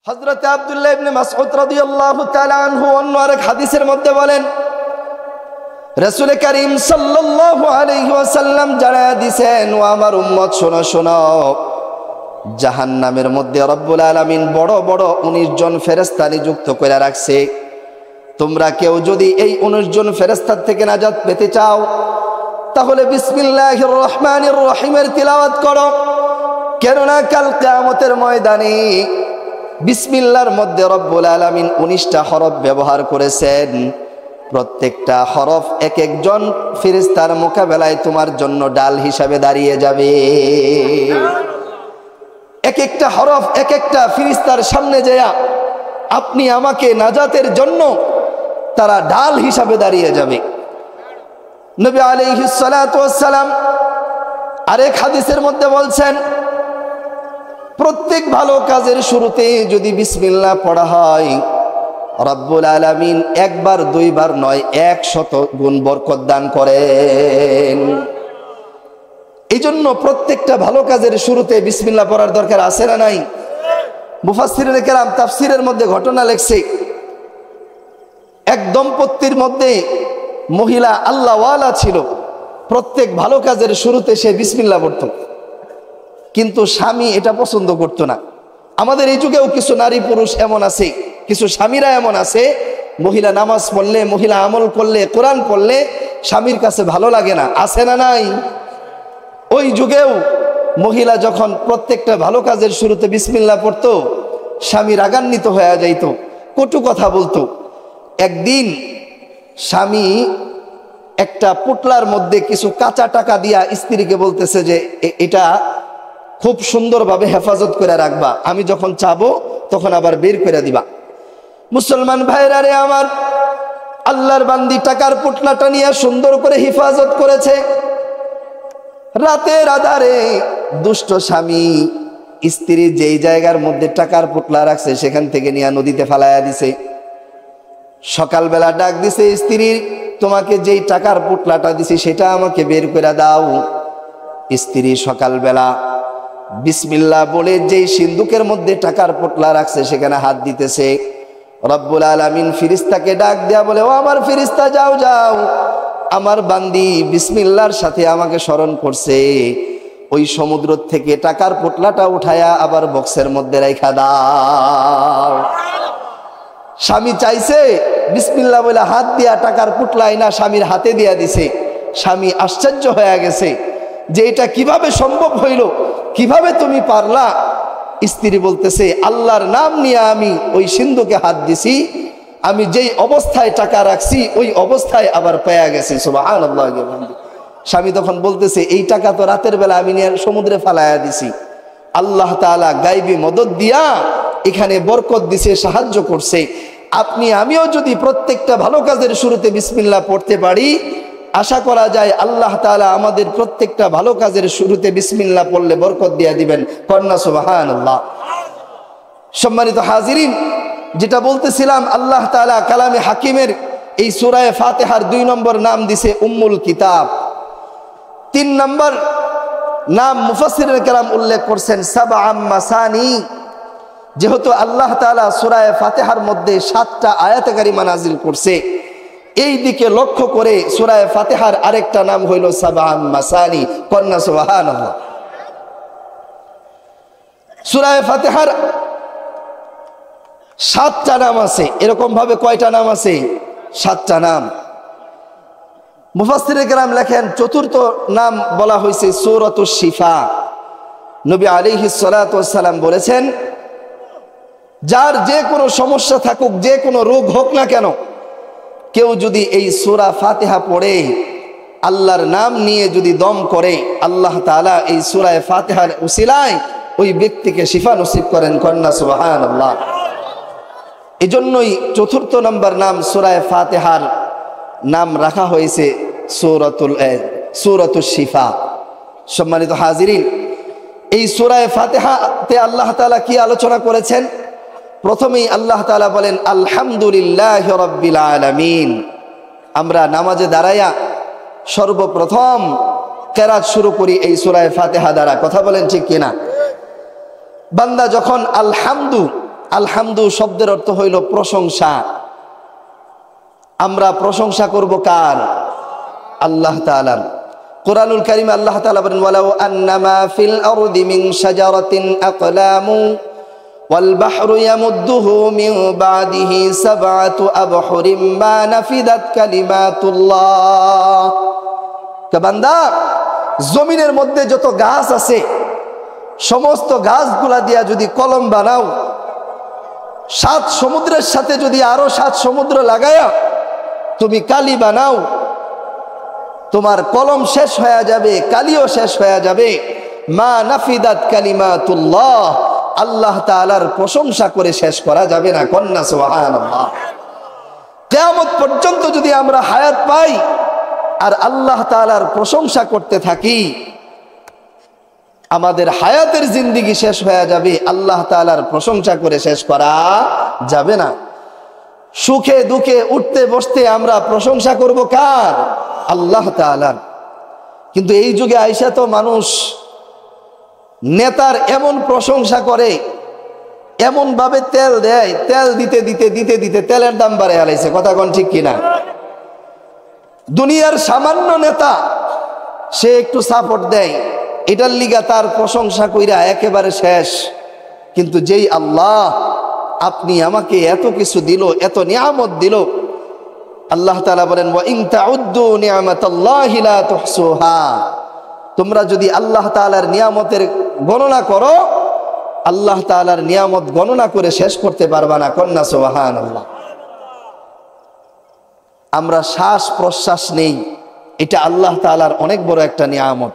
হযরত আব্দুল্লাহ ইবনে মাসউদ রাদিয়াল্লাহু তাআলা আনহু অন্য আরেক হাদিসের মধ্যে বলেন, রাসূল করিম সাল্লাল্লাহু আলাইহি ওয়াসাল্লাম জানায়া দিয়েছেন, ও আমার উম্মত শোনো শোনো, জাহান্নামের মধ্যে রব্বুল আলামিন বড় বড় 19 জন ফেরেশতা নিযুক্ত করে রাখছে। তোমরা কেউ যদি এই 19 জন ফেরেশতার থেকে নাজাত পেতে চাও তাহলে বিসমিল্লাহির রহমানির রহিমের তিলাওয়াত করো, কেননা কাল কিয়ামতের ময়দানে বিসমিল্লাহর মধ্যে রব্বুল আলামিন 19টা হরফ ব্যবহার করেছেন। প্রত্যেকটা হরফ এক একজন ফেরেশতার মোকাবেলায় তোমার জন্য ডাল হিসাবে দাঁড়িয়ে যাবে। এক একটা হরফ এক একটা ফেরেশতার সামনে যায় আপনি আমাকে নাজাতের জন্য তারা ডাল হিসাবে দাঁড়িয়ে যাবে। নবী আলাইহিস সালাতু ওয়াস সালাম আরেক হাদিসের মধ্যে বলছেন, প্রত্যেক ভালো কাজের শুরুতে যদি বিসমিল্লাহ পড়া হয় রব্বুল আলামিন একবার দুইবার নয় 100 গুণ বরকত দান করেন। এই জন্য প্রত্যেকটা ভালো কাজের শুরুতে বিসমিল্লাহ পড়ার দরকার আছে না নাই? মুফাসসিরিনে কেরাম তাফসীরের মধ্যে ঘটনা লেখছে, এক দম্পতির মধ্যে মহিলা আল্লাহওয়ালা ছিল, প্রত্যেক ভালো কাজের শুরুতে সে বিসমিল্লাহ পড়ত, কিন্তু স্বামী এটা পছন্দ করতো না। আমাদের এই যুগেও কিছু নারী পুরুষ এমন আছে, কিছু স্বামীরা এমন আছে, মহিলা নামাজ পড়লে, মহিলা আমল করলে, কোরআন পড়লে স্বামীর কাছে ভালো লাগে না, আছে না নাই? ওই যুগেও মহিলা যখন প্রত্যেকটা ভালো কাজের শুরুতে বিসমিল্লাহ পড়তো স্বামী রাগান্বিত হয়ে যাইত, কটু কথা বলতো। একদিন স্বামী একটা পুটলার মধ্যে কিছু কাঁচা টাকা দিয়া স্ত্রীকে বলতেছে যে এটা খুব সুন্দরভাবে হেফাজত করে রাখবা, আমি যখন চাবো তখন আবার বের করে দিবা। মুসলমান ভাইরা রে আমার, আল্লাহর বান্দি টাকার পুটলাটা নিয়ে সুন্দর করে হেফাজত করেছে। রাতের আধারে দুষ্ট স্বামী স্ত্রী যেই জায়গার মধ্যে টাকার পুটলা রাখছে সেখান থেকে নিয়ে নদীতে ফালাইয়া দিছে। সকালবেলা ডাক দিছে, স্ত্রী তোমাকে যেই টাকার পুটলাটা দিছি সেটা আমাকে বের করে দাও। স্ত্রী সকালবেলা বিসমিল্লাহ বলে যেই সিন্দুকের মধ্যে টাকার পুটলা রাখছে সেখানে হাত দিতেছে। রব্বুল আলামিন ফেরেশতাকে ডাক দেয়া বলে, ও আমার ফেরেশতা যাও যাও, আমার বান্দি বিসমিল্লাহর সাথে আমাকে স্মরণ করছে, ওই সমুদ্র থেকে টাকার পুটলাটা উঠায়া আবার বক্সের মধ্যে রাখা দাও। স্বামী চাইছে বিসমিল্লাহ বলে হাত দিয়া টাকার পুটলা না স্বামীর হাতে দিয়া দিছে। স্বামী আশ্চর্য হয়ে গেছে যে এটা কিভাবে সম্ভব হইল, কিভাবে তুমি পারলা? স্ত্রী বলতেছে, আল্লাহর নাম নিয়ে আমি ওই সিন্ধুকে হাত দিছি, আমি যেই অবস্থায় টাকা রাখছি ওই অবস্থায় আবার পেয়ে গেছি। সুবহানাল্লাহ। স্বামী তখন বলতেছে, এই টাকা তো রাতের বেলা আমি নিয়ে সমুদ্রে ফালাইয়া দিছি, আল্লাহ তাআলা গায়বী মদদ দিয়া এখানে বরকত দিছে, সাহায্য করছে। আপনি আমিও যদি প্রত্যেকটা ভালো কাজের শুরুতে বিসমিল্লাহ পড়তে পারি, আশা করা যায় আল্লাহ তাআলা আমাদের প্রত্যেকটা ভালো কাজের শুরুতে বিসমিল্লাহ পড়লে বরকত দিয়া দিবেন। কন্যা সুবহানাল্লাহ। সম্মানিত হাজিরিন, যেটা বলতেছিলাম, আল্লাহ তাআলা কালামে হাকিমের এই সূরা ফাতিহার 2 নম্বর নাম দিছে উম্মুল কিতাব। 3 নম্বর নাম মুফাসসিরিনে কেরাম উল্লেখ করছেন সাবআম মাসানি। যেহেতু আল্লাহ তাআলা সূরা ফাতিহার মধ্যে 7টা আয়াতে কারিমা নাজিল করছে, এই দিকে লক্ষ্য করে সূরা ফাতিহার আরেকটা নাম হইল সাবআম মাসানি। কন্যা সুবহানাল্লাহ। সূরা ফাতিহার 7টা নাম আছে। এরকম ভাবে কয়টা নাম আছে? 7টা নাম। মুফাসসিরিনে কেরাম লেখেন চতুর্থ নাম বলা হয়েছে সূরাতুশ শিফা। নবী আলাইহিস সালাতু ওয়াস সালাম বলেছেন, যার যে কোনো সমস্যা থাকুক, যে কোনো রোগ হোক না কেন, কেউ যদি এই সূরা ফাতিহা পড়ে আল্লাহর নাম নিয়ে যদি দম করে, আল্লাহ তাআলা এই সূরা ফাতিহার উসিলায় ওই ব্যক্তিকে শিফা নসিব করেন। কন্যা সুবহানাল্লাহ। এজন্যই চতুর্থ নম্বর নাম সূরা ফাতিহার নাম রাখা হয়েছে সূরাতুশ শিফা। সম্মানিত হাজিরিন, এই সূরা ফাতিহাতে আল্লাহ তাআলা কি আলোচনা করেছেন? প্রথমেই আল্লাহ তাআলা বলেন আলহামদুলিল্লাহি রাব্বিল আলামিন। আমরা নামাজে দাঁড়ায়া সর্বপ্রথম কেরাত শুরু করি এই সূরা ফাতিহা দ্বারা। কথা বলেন ঠিক কিনা? বান্দা যখন আলহামদু আলহামদু শব্দের অর্থ হইল প্রশংসা। আমরা প্রশংসা করব কার? আল্লাহ তাআলার। কুরআনুল কারীমে আল্লাহ তাআলা বলেন, ওয়ালাউ আন্নামা ফিল আরদি মিন শাজারাতিন আকলামু ওয়াল বাহরু ইয়ামুদ্দুহু মিন বাদিহি সাবআতু আবহুরিম মা নাফিদাত কালিমাতুল্লাহ। কে বান্দা, জমিনের মধ্যে যত গাছ আছে সমস্ত গাছগুলা দিয়া যদি কলম বানাও, 7 সমুদ্রের সাথে যদি আরো 7 সমুদ্র লাগায়া তুমি কালি বানাও, তোমার কলম শেষ হয়ে যাবে, কালিও শেষ হয়ে যাবে। মা নাফিদাত কালিমাতুল্লাহ, আল্লাহ তাআলার প্রশংসা করে শেষ করা যাবে না। কন্যা সুবহানাল্লাহ। কিয়ামত পর্যন্ত যদি আমরা হায়াত পাই আর আল্লাহ তাআলার প্রশংসা করতে থাকি, আমাদের হায়াতের জিন্দেগি শেষ হয়ে যাবে, আল্লাহ তাআলার প্রশংসা করে শেষ করা যাবে না। সুখে দুঃখে উঠতে বসতে আমরা প্রশংসা করব কার? আল্লাহ তাআলার। কিন্তু এই যুগে আইসা তো মানুষ নেতার এমন প্রশংসা করে, এমন ভাবে তেল দেয়, তেল দিতে দিতে দিতে দিতে তেলের দাম বাড়ে হালাইছে। কথা কোন ঠিক কিনা? দুনিয়ার সামান্য নেতা সে একটু সাপোর্ট দেয়, এটার লিগা তার প্রশংসা কইরা একেবারে শেষ। কিন্তু যেই আল্লাহ আপনি আমাকে এত কিছু দিল, এত নিয়ামত দিল, আল্লাহ তাআলা বলেন, ওয়া ইন তাউদ্দু নি'মাতাল্লাহি লা তুহসুহা। তোমরা যদি আল্লাহ তাআলার নিয়ামতের গণনা করো, আল্লাহ তাআলার নিয়ামত গণনা করে শেষ করতে পারবা না। কন্যা সুবহানাল্লাহ। আমরা শ্বাস প্রশ্বাস নেই, এটা আল্লাহ তাআলার অনেক বড় একটা নিয়ামত।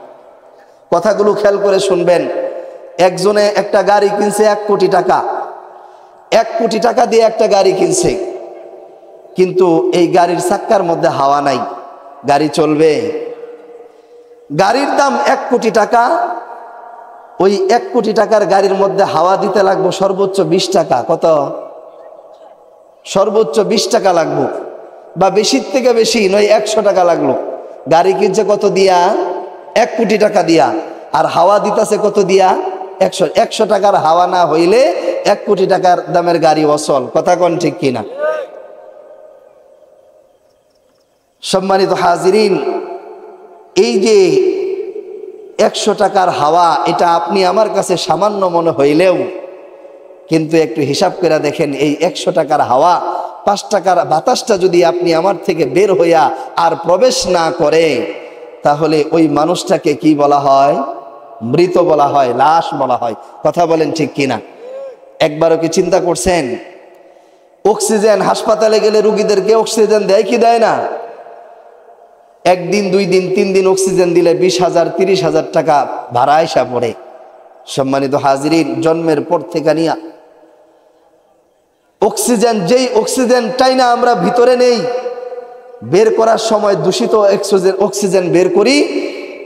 কথাগুলো খেয়াল করে শুনবেন। একজনে একটা গাড়ি কিনছে 1 কোটি টাকা, 1 কোটি টাকা দিয়ে একটা গাড়ি কিনছে, কিন্তু এই গাড়ির চাক্কার মধ্যে হাওয়া নাই, গাড়ি চলবে? গাড়ির দাম 1 কোটি টাকা, ওই 1 কোটি টাকার গাড়ির মধ্যে হাওয়া দিতে লাগবো সর্বোচ্চ 20 টাকা। কত? সর্বোচ্চ 20 টাকা লাগবো, বা বেশির থেকে বেশি নয় 100 টাকা লাগলো। গাড়ি কিনছে কত দিয়া? 1 কোটি টাকা দিয়া। আর হাওয়া দিতেছে কত দিয়া? 100 টাকার হাওয়া না হইলে 1 কোটি টাকার দামের গাড়ি অচল। কথা কোন ঠিক কিনা? সম্মানিত হাজিরিন, এই যে 100 টাকার হাওয়া, এটা আপনি আমার কাছে সামান্য মনে হইলেও, কিন্তু একটু হিসাব করে দেখেন, এই 100 টাকার হাওয়া 5 টাকার বাতাসটা যদি আপনি আমার থেকে বের হইয়া আর প্রবেশ না করে, তাহলে ওই মানুষটাকে কি বলা হয়? মৃত বলা হয়, লাশ বলা হয়। কথা বলেন ঠিক কিনা? একবারও কি চিন্তা করছেন? অক্সিজেন, হাসপাতালে গেলে রুগীদেরকে অক্সিজেন দেয় কি দেয় না? 1 দিন 2 দিন 3 দিন অক্সিজেন দিলে 20,000 30,000 টাকা ভাড়া আইসা পড়ে। সম্মানিত হাজিরিন, জন্মের পর থেকে নিয়া অক্সিজেন, যেই অক্সিজেনটাই না আমরা ভিতরে নেই, বের করার সময় দূষিত অক্সিজেন বের করি,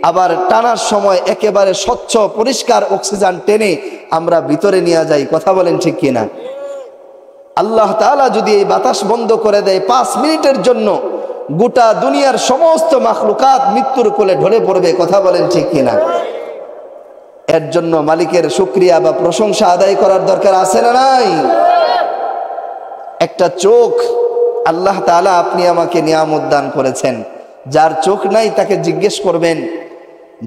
আবার টানার সময় একেবারে স্বচ্ছ পরিষ্কার অক্সিজেন টেনে আমরা ভিতরে নিয়ে যাই। কথা বলেন ঠিক কিনা? আল্লাহ তাআলা যদি এই বাতাস বন্ধ করে দেয় 5 মিনিটের জন্য, গোটা দুনিয়ার সমস্ত মাখলুকাত মৃত্যুর কোলে ঢলে পড়বে। কথা বলেন ঠিক কিনা? এর জন্য মালিকের শুকরিয়া বা প্রশংসা আদায় করার দরকার আছে না নাই? একটা চোখ আল্লাহ তাআলা আপনি আমাকে নিয়ামত দান করেছেন। যার চোখ নাই তাকে জিজ্ঞেস করবেন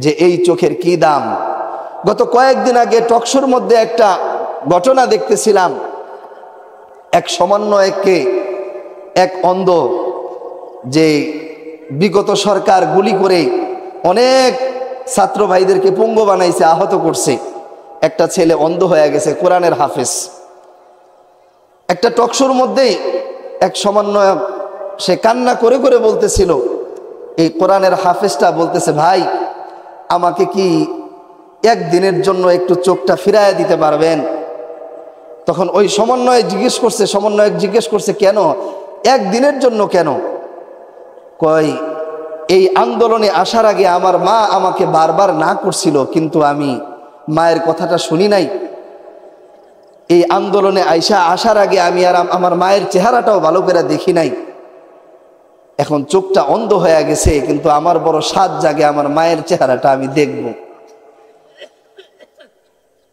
যে এই চোখের কি দাম। গত কয়েকদিন আগে টকশোর মধ্যে একটা ঘটনা দেখতেছিলাম। এক সমন্বয়ককে, এক অন্ধ, যে বিগত সরকার গুলি করে অনেক ছাত্র ভাইদেরকে পঙ্গু বানাইছে, আহত করছে। একটা ছেলে অন্ধ হয়ে গেছে, কোরআনের হাফেজ। একটা টকশোর মধ্যে এক সমন্বয়ক, সে কান্না করে করে বলতেছিল, এই কোরআনের হাফেজটা বলতেছে, ভাই আমাকে কি 1 দিনের জন্য একটু চোখটা ফিরাইয়া দিতে পারবেন? তখন ওই সমন্বয়ক জিজ্ঞেস করছে কেন 1 দিনের জন্য কেন? কয়, এই আন্দোলনে আসার আগে আমার মা আমাকে বারবার না করছিল, কিন্তু আমি মায়ের কথাটা শুনি নাই। এই আন্দোলনে আসার আগে আমি আর আমার মায়ের চেহারাটাও ভালো করে দেখি নাই। এখন চোখটা অন্ধ হয়ে গেছে, কিন্তু আমার বড় সাধ জাগে আমার মায়ের চেহারাটা আমি দেখব।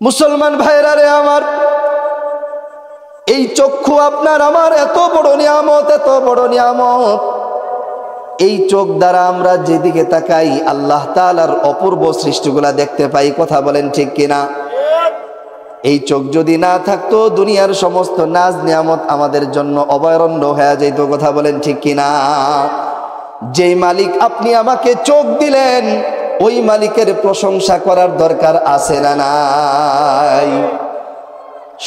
মুসলমান ভাইরা রে আমার, এই চক্ষু আপনার আমার এত বড় নিয়ামত, এত বড় নিয়ামত। এই চোখ দ্বারা আমরা যেদিকে তাকাই আল্লাহ তাআলার অপূর্ব সৃষ্টিগুলা দেখতে পাই। কথা বলেন ঠিক কিনা? এই চোখ যদি না থাকতো দুনিয়ার সমস্ত নাজ নিয়ামত আমাদের জন্য অভয়ারণ্য হয়ে যেত। কথা বলেন ঠিক কিনা? যেই মালিক আপনি আমাকে চোখ দিলেন ওই মালিকের প্রশংসা করার দরকার আছে না নাই?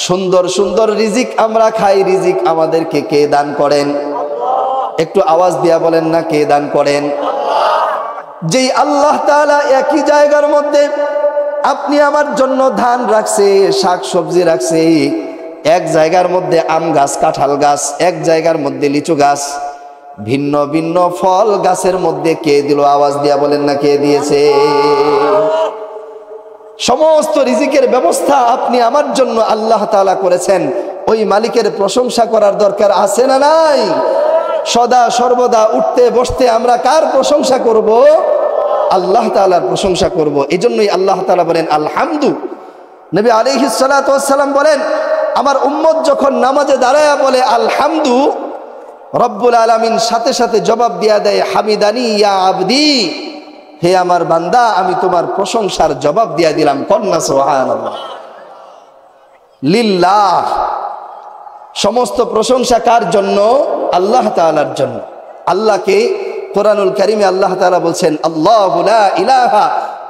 সুন্দর সুন্দর রিজিক আমরা খাই, রিজিক আমাদেরকে কে দান করেন? একটু আওয়াজ দিয়া বলেন না, কে দান করেন? যেই আল্লাহ তাআলা একই জায়গার মধ্যে আপনি আমার জন্য ধান রাখছে, শাক সবজি রাখছে, এক জায়গার মধ্যে আম গাছ, কাঁঠাল গাছ, এক জায়গার মধ্যে লিচু গাছ, ভিন্ন ভিন্ন ফল গাছের মধ্যে কে দিল? আওয়াজ দিয়া বলেন না, কে দিয়েছে? সমস্ত রিজিকের ব্যবস্থা আপনি আমার জন্য আল্লাহ তাআলা করেছেন। ওই মালিকের প্রশংসা করার দরকার আছে না নাই? সদা সর্বদা উঠতে বসতে আমরা কার প্রশংসা করব? আল্লাহ তাআলার প্রশংসা করব। এজন্যই আল্লাহ তাআলা বলেন আলহামদু। নবী আলাইহিস সালাতু ওয়াস সালাম বলেন, আমার উম্মত যখন নামাজে দাঁড়ায়া বলে আলহামদু, রব্বুল আলামিন সাথে সাথে জবাব দিয়া দেয় হামিদানি ইয়া আবদি, হে আমার বান্দা আমি তোমার প্রশংসার জবাব দিয়া দিলাম। কন্যা সুবহানাল্লাহ। লিল্লাহ, সমস্ত প্রশংসা কার জন্য? আল্লাহ তাআলার জন্য। আল্লাহকে কোরআনুল কারীমে আল্লাহ তাআলা বলছেন আল্লাহু লা ইলাহা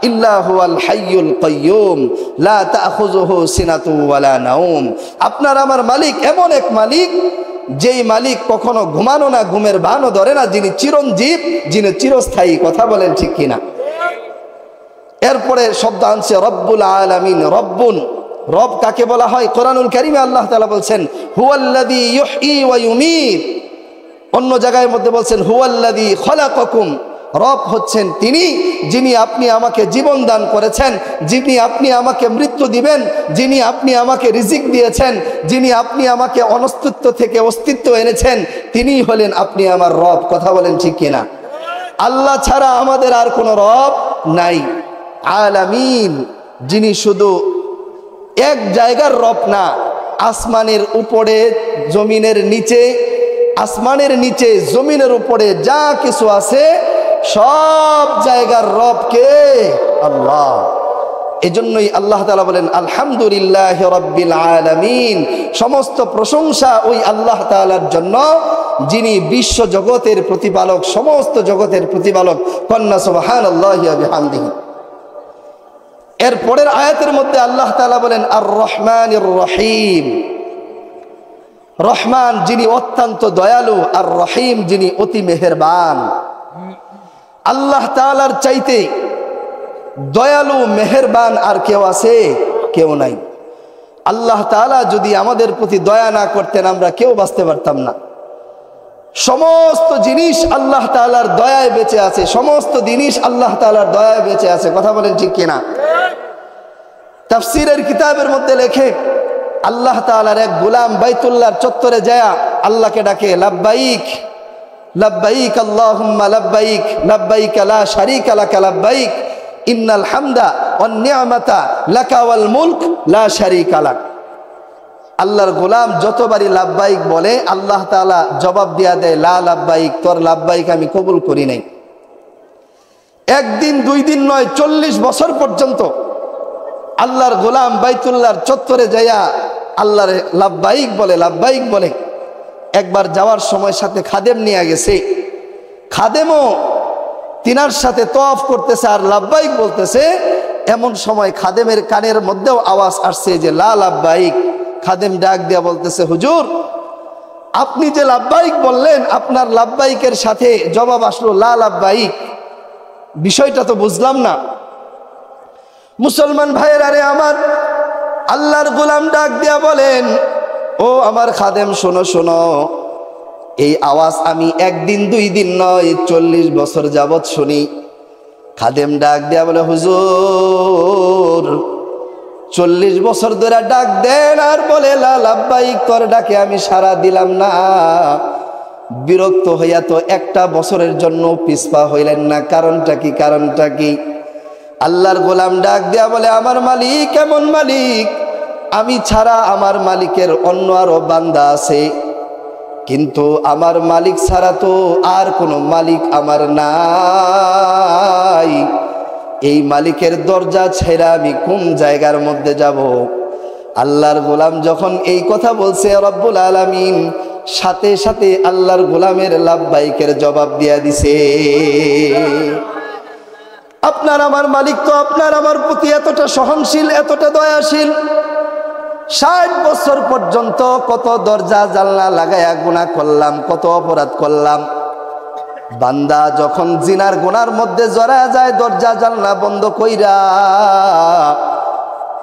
ইল্লা হুয়াল হাইয়ুল কাইয়্যুম লা তাখুযুহু সিনাতু ওয়ালা নাওম। আপনার আমার মালিক এমন এক মালিক, যেই মালিক কখনো ঘুমানো না, ঘুমের ভানও ধরে না, যিনি চিরঞ্জীব, যিনি চিরস্থায়ী। কথা বলেন ঠিক কিনা? এরপরে শব্দ আনছে রব্বুল আলামিন। রব্বুন, রব কাকে বলা হয়? কোরআনুল কারীমে আল্লাহ তাআলা বলছেন হুয়াল্লাযী ইউহয়ী ওয়া ইউমীত। অন্য জায়গার মধ্যে বলছেন হুয়াল্লাযী খলাকাকুম। রব হচ্ছেন তিনি যিনি আপনি আমাকে জীবন দান করেছেন, যিনি আপনি আমাকে মৃত্যু দিবেন, যিনি আপনি আমাকে রিজিক দিয়েছেন, যিনি আপনি আমাকে অনস্তিত্ব থেকে অস্তিত্ব এনেছেন, তিনিই হলেন আপনি আমার রব। কথা বলেন ঠিক কিনা? আল্লাহ ছাড়া আমাদের আর কোনো রব নাই। আলামিন, যিনি শুধু এক জায়গার রব না, আসমানের উপরে, জমিনের নিচে, আসমানের নিচে, জমিনের উপরে যা কিছু আছে সব জায়গার রব কে? আল্লাহ। এজন্যই আল্লাহ তাআলা বলেন আলহামদুলিল্লাহি রাব্বিল আলামিন। সমস্ত প্রশংসা ওই আল্লাহ তাআলার জন্য যিনি বিশ্ব জগতের প্রতিপালক, সমস্ত জগতের প্রতিপালক। কন্যা সুবহানাল্লাহি ওয়া বিহামদিহি। এর পরের আয়াতের মধ্যে আল্লাহ তাআলা বলেন আর রহমানির রহিম। রহমান যিনি অত্যন্ত দয়ালু, আর রহিম যিনি অতি মেহেরবান। আল্লাহ তাআলার চাইতে দয়ালু মেহেরবান আর কেউ আছে? কেউ নাই। আল্লাহ তাআলা যদি আমাদের প্রতি দয়া না করতেন আমরা কেউ বাঁচতে পারতাম না। সমস্ত জিনিস আল্লাহ তাআলার দয়ায় বেঁচে আছে, সমস্ত জিনিস আল্লাহ তাআলার দয়ায় বেঁচে আছে। কথা বলেন ঠিক কিনা? তাফসীরের কিতাবের মধ্যে লেখে আল্লাহ তাআলার এক গোলাম বাইতুল্লাহর চত্বরে যায়া আল্লাহকে ডাকে লাব্বাইক লাব্বাইক আল্লাহুম্মা লাব্বাইক লাব্বাইক লা শারীকা লাকা লাব্বাইক ইন্নাল হামদা ওয়ান নি'মাতা লাকা ওয়াল মুলক লা শারীকা লাক। আল্লাহর গোলাম যতবারই লাব্বাইক বলে আল্লাহ তাআলা জবাব দিয়া দেয় লা লাব্বাইক, তোর লাব্বাইক আমি কবুল করি নাই। একদিন দুই দিন নয়, 40 বছর পর্যন্ত আল্লাহর গোলাম বাইতুল্লাহর চত্বরে যাইয়া আল্লাহর লাব্বাইক বলে, লাব্বাইক বলে। একবার যাওয়ার সময় সাথে খাদেম নিয়ে গেছে, খাদেমও তিনার সাথে তওয়াফ করতেছে আর লাব্বাইক বলতেছে। এমন সময় খাদেমের কানের মধ্যেও আওয়াজ আসছে যে লা লাব্বাইক। খাদেম ডাক দিয়া বলতেছে হুজুর, আপনি যে লাব্বাইক বললেন, আপনার লাব্বাইকের সাথে জবাব আসলো লা লাব্বাইক, বিষয়টা তো বুঝলাম না। মুসলমান ভাইয়েরা রে আমার, আল্লাহর গোলাম ডাক দিয়া বলেন ও আমার খাদেম শোনো শোনো, এই আওয়াজ আমি একদিন দুই দিন নয় 40 বছর যাবত শুনি। খাদেম ডাক দিয়া বলে হুজুর 40 বছর ধরে ডাক দেন আর বলে লা লাব্বাইক, তোর ডাকে আমি সাড়া দিলাম না। বিরক্ত হইয়া তো একটা বছরের জন্য পিছপা হইলেন না, কারণটা কি? কারণটা কি? আল্লাহর গোলাম ডাক দেয়া বলে আমার মালিক এমন মালিক আমি ছাড়া আমার মালিকের অন্য আরো বান্দা আছে, কিন্তু আমার মালিক ছাড়া তো আর কোনো মালিক আমার নাই। এই মালিকের দরজা ছেড়ে আমি কোন জায়গার মধ্যে যাব? আল্লাহর গোলাম যখন এই কথা বলছে, রব্বুল আলামিন সাথে সাথে আল্লাহর গোলামের লাব্বাইকের জবাব দিয়া দিছে। আপনার আমার মালিক তো আপনার আমার প্রতি এতটা সহনশীল, এতটা দয়াশীল। 60 বছর পর্যন্ত কত দরজা জানলা লাগায়া গুনাহ করলাম, কত অপরাধ করলাম। বান্দা যখন জিনার গুনার মধ্যে জড়ায় যায় দরজা জানলা বন্ধ কইরা,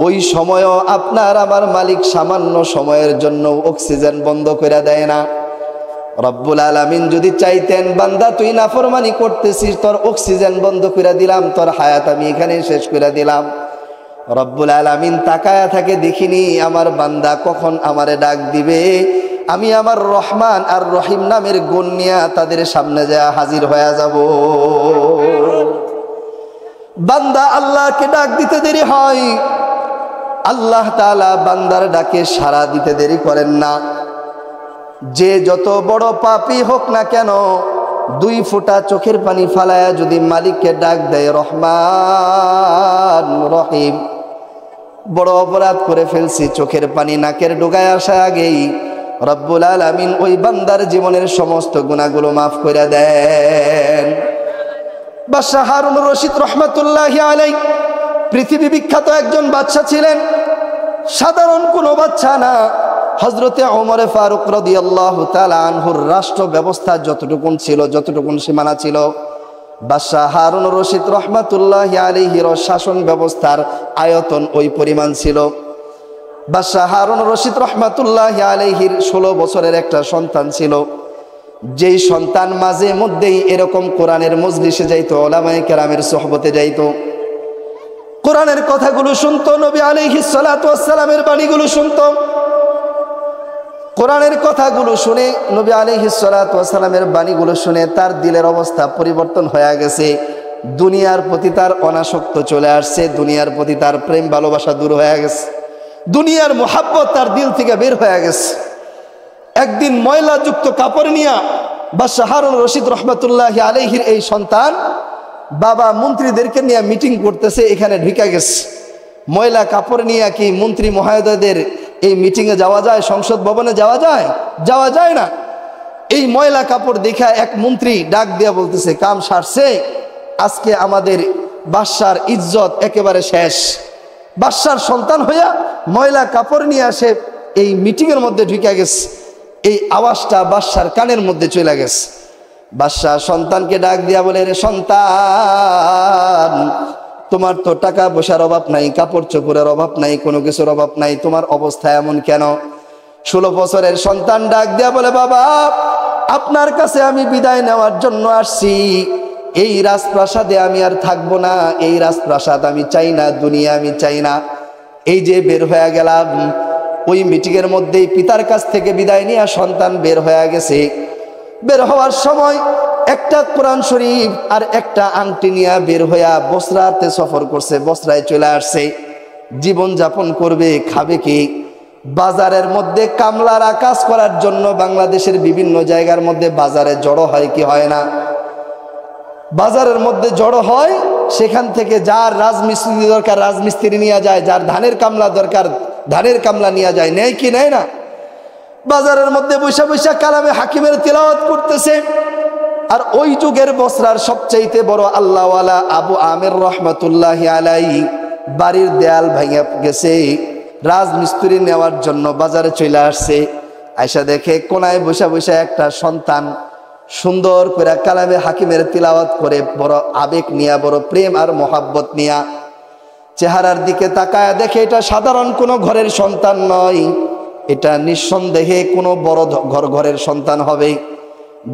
ওই সময়ও আপনার আমার মালিক সামান্য সময়ের জন্য অক্সিজেন বন্ধ করে দেয় না। রব্বুল আলামিন যদি চাইতেন, বান্দা তুই নাফরমানি করতেছিস, তোর অক্সিজেন বন্ধ করে দিলাম, তোর হায়াত আমি এখানে শেষ করে দিলাম। রব্বুল আলামিন তাকায়া থাকে, দেখিনি আমার বান্দা কখন আমারে ডাক দিবে, আমি আমার রহমান আর রহিম নামের গুণ নিয়ে তাদের সামনে যায় হাজির হয়ে যাব। বান্দা আল্লাহকে ডাক দিতে দেরি হয়, আল্লাহ তাআলা বান্দার ডাকে সাড়া দিতে দেরি করেন না। যে যত বড় পাপী হোক না কেন, 2 ফোঁটা চোখের পানি ফালায়া যদি মালিককে ডাক দেয় রহমান রহিম, বড় অপরাধ করে ফেলছি, চোখের পানি নাকের ডোগায় আসা আগেই রব্বুল আলামিন ওই বান্দার জীবনের সমস্ত গুনাহগুলো মাফ করে দেন। বাদশাহ হারুন রশিদ রহমাতুল্লাহি আলাইহি পৃথিবী বিখ্যাত একজন বাদশা ছিলেন, সাধারণ কোনো বাদশা না। হযরতে ওমর ফারুক রাদিয়াল্লাহু তাআলা আনহুর রাষ্ট্র ব্যবস্থা যতটুকুন ছিল, যতটুকুন সীমানা ছিল, বাদশাহ হারুন রশিদ রহমাতুল্লাহি আলাইহির শাসন ব্যবস্থার আয়তন ওই পরিমাণ ছিল। বাদশাহ হারুন রশিদ রহমাতুল্লাহি আলাইহির 16 বছরের একটা সন্তান ছিল, যেই সন্তান মাঝে মধ্যেই এরকম কোরআনের মজলিসে যাইতো, উলামায়ে কেরামের সোহবতে যাইতো, কোরআনের কথাগুলো শুনতো, নবী আলাইহিস সালাতু ওয়াস সালামের বাণীগুলো শুনতো। কোরআনের কথাগুলো শুনে, নবী আলাইহিস সালাতু ওয়াস সালামের বাণীগুলো শুনে তার দিলের অবস্থা পরিবর্তন হয়ে গেছে। দুনিয়ার প্রতি তার অনাসক্ত চলে আসছে, দুনিয়ার প্রতি তার প্রেম ভালোবাসা দূর হয়ে গেছে, দুনিয়ার মোহাব্বত তার দিল থেকে বের হয়ে গেছে। একদিন ময়লাযুক্ত কাপড় নিয়ে বাদশাহ হারুন রশিদ রহমাতুল্লাহি আলাইহির এই সন্তান বাবা মন্ত্রীদেরকে নিয়ে মিটিং করতেছে, এখানে ঢুকে গেছে। ময়লা কাপড় নিয়ে কি মন্ত্রী মহোদয়দের এই মিটিংয়ে যাওয়া যায়? সংসদ ভবনে যাওয়া যায়? যাওয়া যায় না। এই ময়লা কাপড় দেখা এক মন্ত্রী ডাক দিয়া বলতেছে, কাম সারছে, আজকে আমাদের বাদশার ইজ্জত একেবারে শেষ। বাদশার সন্তান হইয়া ময়লা কাপড় নিয়ে আসে এই মিটিংয়ের মধ্যে ঢুকে গেছে। এই আওয়াজটা বাদশার কানের মধ্যে চলে গেছে। বাদশাহ সন্তানকে ডাক দিয়া বলে, রে সন্তান, তোমার তো টাকা পয়সার অভাব নাই, কাপড় চোপড়ের অভাব নাই, কোনো কিছুর অভাব নাই, তোমার অবস্থা এমন কেন? 16 বছরের সন্তান ডাক দিয়া বলে, বাবা আপনার কাছে আমি বিদায় নেওয়ার জন্য আসছি। এই রাজপ্রাসাদে আমি আর থাকবো না, এই রাজপ্রাসাদ আমি চাই না, দুনিয়া আমি চাই না। এই যে বের হয়ে গেলাম, ওই মিটিংয়ের মধ্যেই পিতার কাছ থেকে বিদায় নিয়ে সন্তান বের হয়ে গেছে। বের হওয়ার সময় একটা কোরআন শরীফ আর একটা আংটি নিয়ে বের হইয়া বসরাতে সফর করছে, বসরায় চলে আসছে। জীবন যাপন করবে, খাবে কি? বাজারের মধ্যে কামলারা কাজ করার জন্য বাংলাদেশের বিভিন্ন জায়গার মধ্যে বাজারে জড়ো হয় কি হয় না? বাজারের মধ্যে জড়ো হয়, সেখান থেকে যার রাজমিস্ত্রি দরকার রাজমিস্ত্রি নিয়ে যায়, যার ধানের কামলা দরকার ধানের কামলা নিয়ে যায়, নেয় কি নেয় না? বাজারের মধ্যে বৈশা বৈশা কালামে হাকিমের তিলাওয়াত করতেছে। আর ওই যুগের বসরার সবচাইতে বড় আল্লাহওয়ালা আবু আমির রহমাতুল্লাহি আলাইহি বাড়ির দেয়াল ভেঙে গেছে, রাজমিস্ত্রি নেওয়ার জন্য বাজারে চলে আসছে। আয়সা দেখে কোনায় বৈশা বৈশা একটা সন্তান সুন্দর করে কালামে হাকিমের তিলাওয়াত করে, বড় আবেগ নিয়া, বড় প্রেম আর মোহাব্বত নিয়া। চেহারার দিকে তাকায় দেখে এটা সাধারণ কোনো ঘরের সন্তান নয়, এটা নিঃসন্দেহে কোনো বড় ঘরের সন্তান হবে।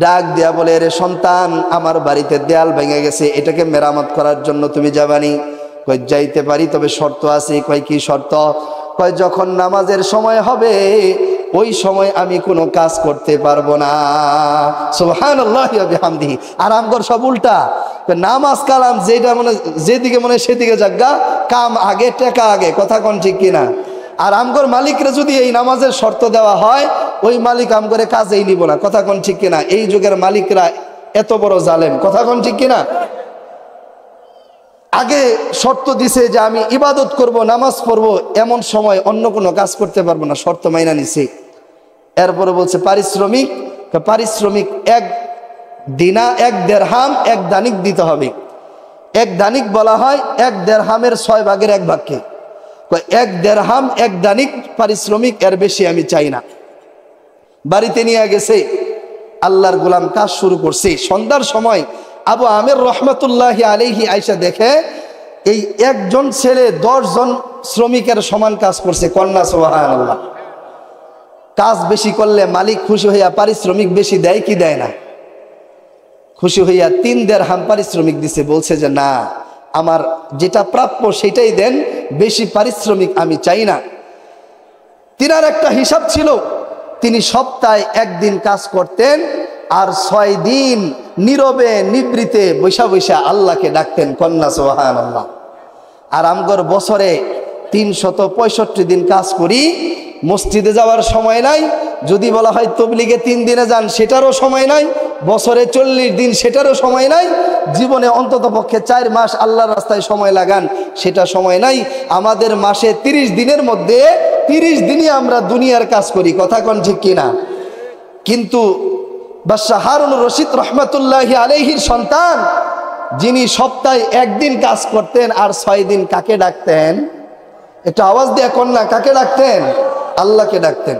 ডাক দেয়া বলে, রে সন্তান, আমার বাড়িতে দেয়াল ভেঙে গেছে, এটাকে মেরামত করার জন্য তুমি যাবানি? কই যাইতে পারি, তবে শর্ত আছে। কয় কি শর্ত? কয় যখন নামাজের সময় হবে ওই সময় আমি কোনো কাজ করতে পারবো না। সুবহানাল্লাহি ওয়া বিহামদিহি। আর আমগর সব উল্টা, নামাজ কালাম যেটা মনে যেদিকে মনে সেদিকে জাগা, কাম আগে টাকা আগে, কথা কোন ঠিক কিনা? আর আমগর মালিকরা যদি এই নামাজের শর্ত দেওয়া হয়, ওই মালিক আমগরে কাজেই নিব না। কথা কোন ঠিক কিনা? এই যুগের মালিকরা এত বড় জালেম। কথা কোন ঠিক কিনা? আগে শর্ত দিছে যে আমি ইবাদত করব, নামাজ পড়ব, এমন সময় অন্য কোনো কাজ করতে পারবো না, শর্ত মাইনা নিছে। এরপরে বলছে পারিশ্রমিক, পারিশ্রমিক এক দেড়হাম, এক দানিক দিতে হবে। এক দানিক বলা হয় এক দেড়হামের 6 ভাগের 1 ভাগকে। এক দেড়হাম এক দানিক পারিশ্রমিক, এর বেশি আমি চাই না। বাড়িতে নিয়ে গেছে, আল্লাহর গোলাম কাজ শুরু করছে। সন্ধ্যার সময় আবু আমের রহমতুল্লাহি আলাইহি আইসা দেখে এই একজন ছেলে 10 জন শ্রমিকের সমান কাজ করছে। কন্যা সুবহানাল্লাহ। কাজ বেশি করলে মালিক খুশি হইয়া পারিশ্রমিক বেশি দেয় কি দেয় না? খুশি হইয়া 3 দেড়হাম পারিশ্রমিক দিছে। বলছে যে না, আমার যেটা প্রাপ্য সেটাই দেন, বেশি পারিশ্রমিক আমি চাই না। তিনার একটা হিসাব ছিল, তিনি সপ্তাহে 1 দিন কাজ করতেন আর 6 দিন নীরবে নিবৃতে বৈশা বৈশা আল্লাহকে ডাকতেন। কন্যা সুবহানাল্লাহ। আর আমগর বছরে 365 দিন কাজ করি, মসজিদে যাওয়ার সময় নাই। যদি বলা হয় তবলিগে 3 দিনে যান, সেটারও সময় নাই। বছরে 40 দিন, সেটারও সময় নাই। জীবনে অন্তত পক্ষে 4 মাস আল্লাহর রাস্তায় সময় লাগান, সেটা সময় নাই। আমাদের মাসে 30 দিনের মধ্যে 30 দিনই আমরা দুনিয়ার কাজ করি। কথা কোন ঠিক কিনা? কিন্তু বাদশাহ হারুন রশিদ রহমতুল্লাহি আলাইহির সন্তান, যিনি সপ্তাহে 1 দিন কাজ করতেন আর 6 দিন কাকে ডাকতেন? একটা আওয়াজ দিয়ে কন্যা, কাকে ডাকতেন? আল্লাহকে ডাকতেন।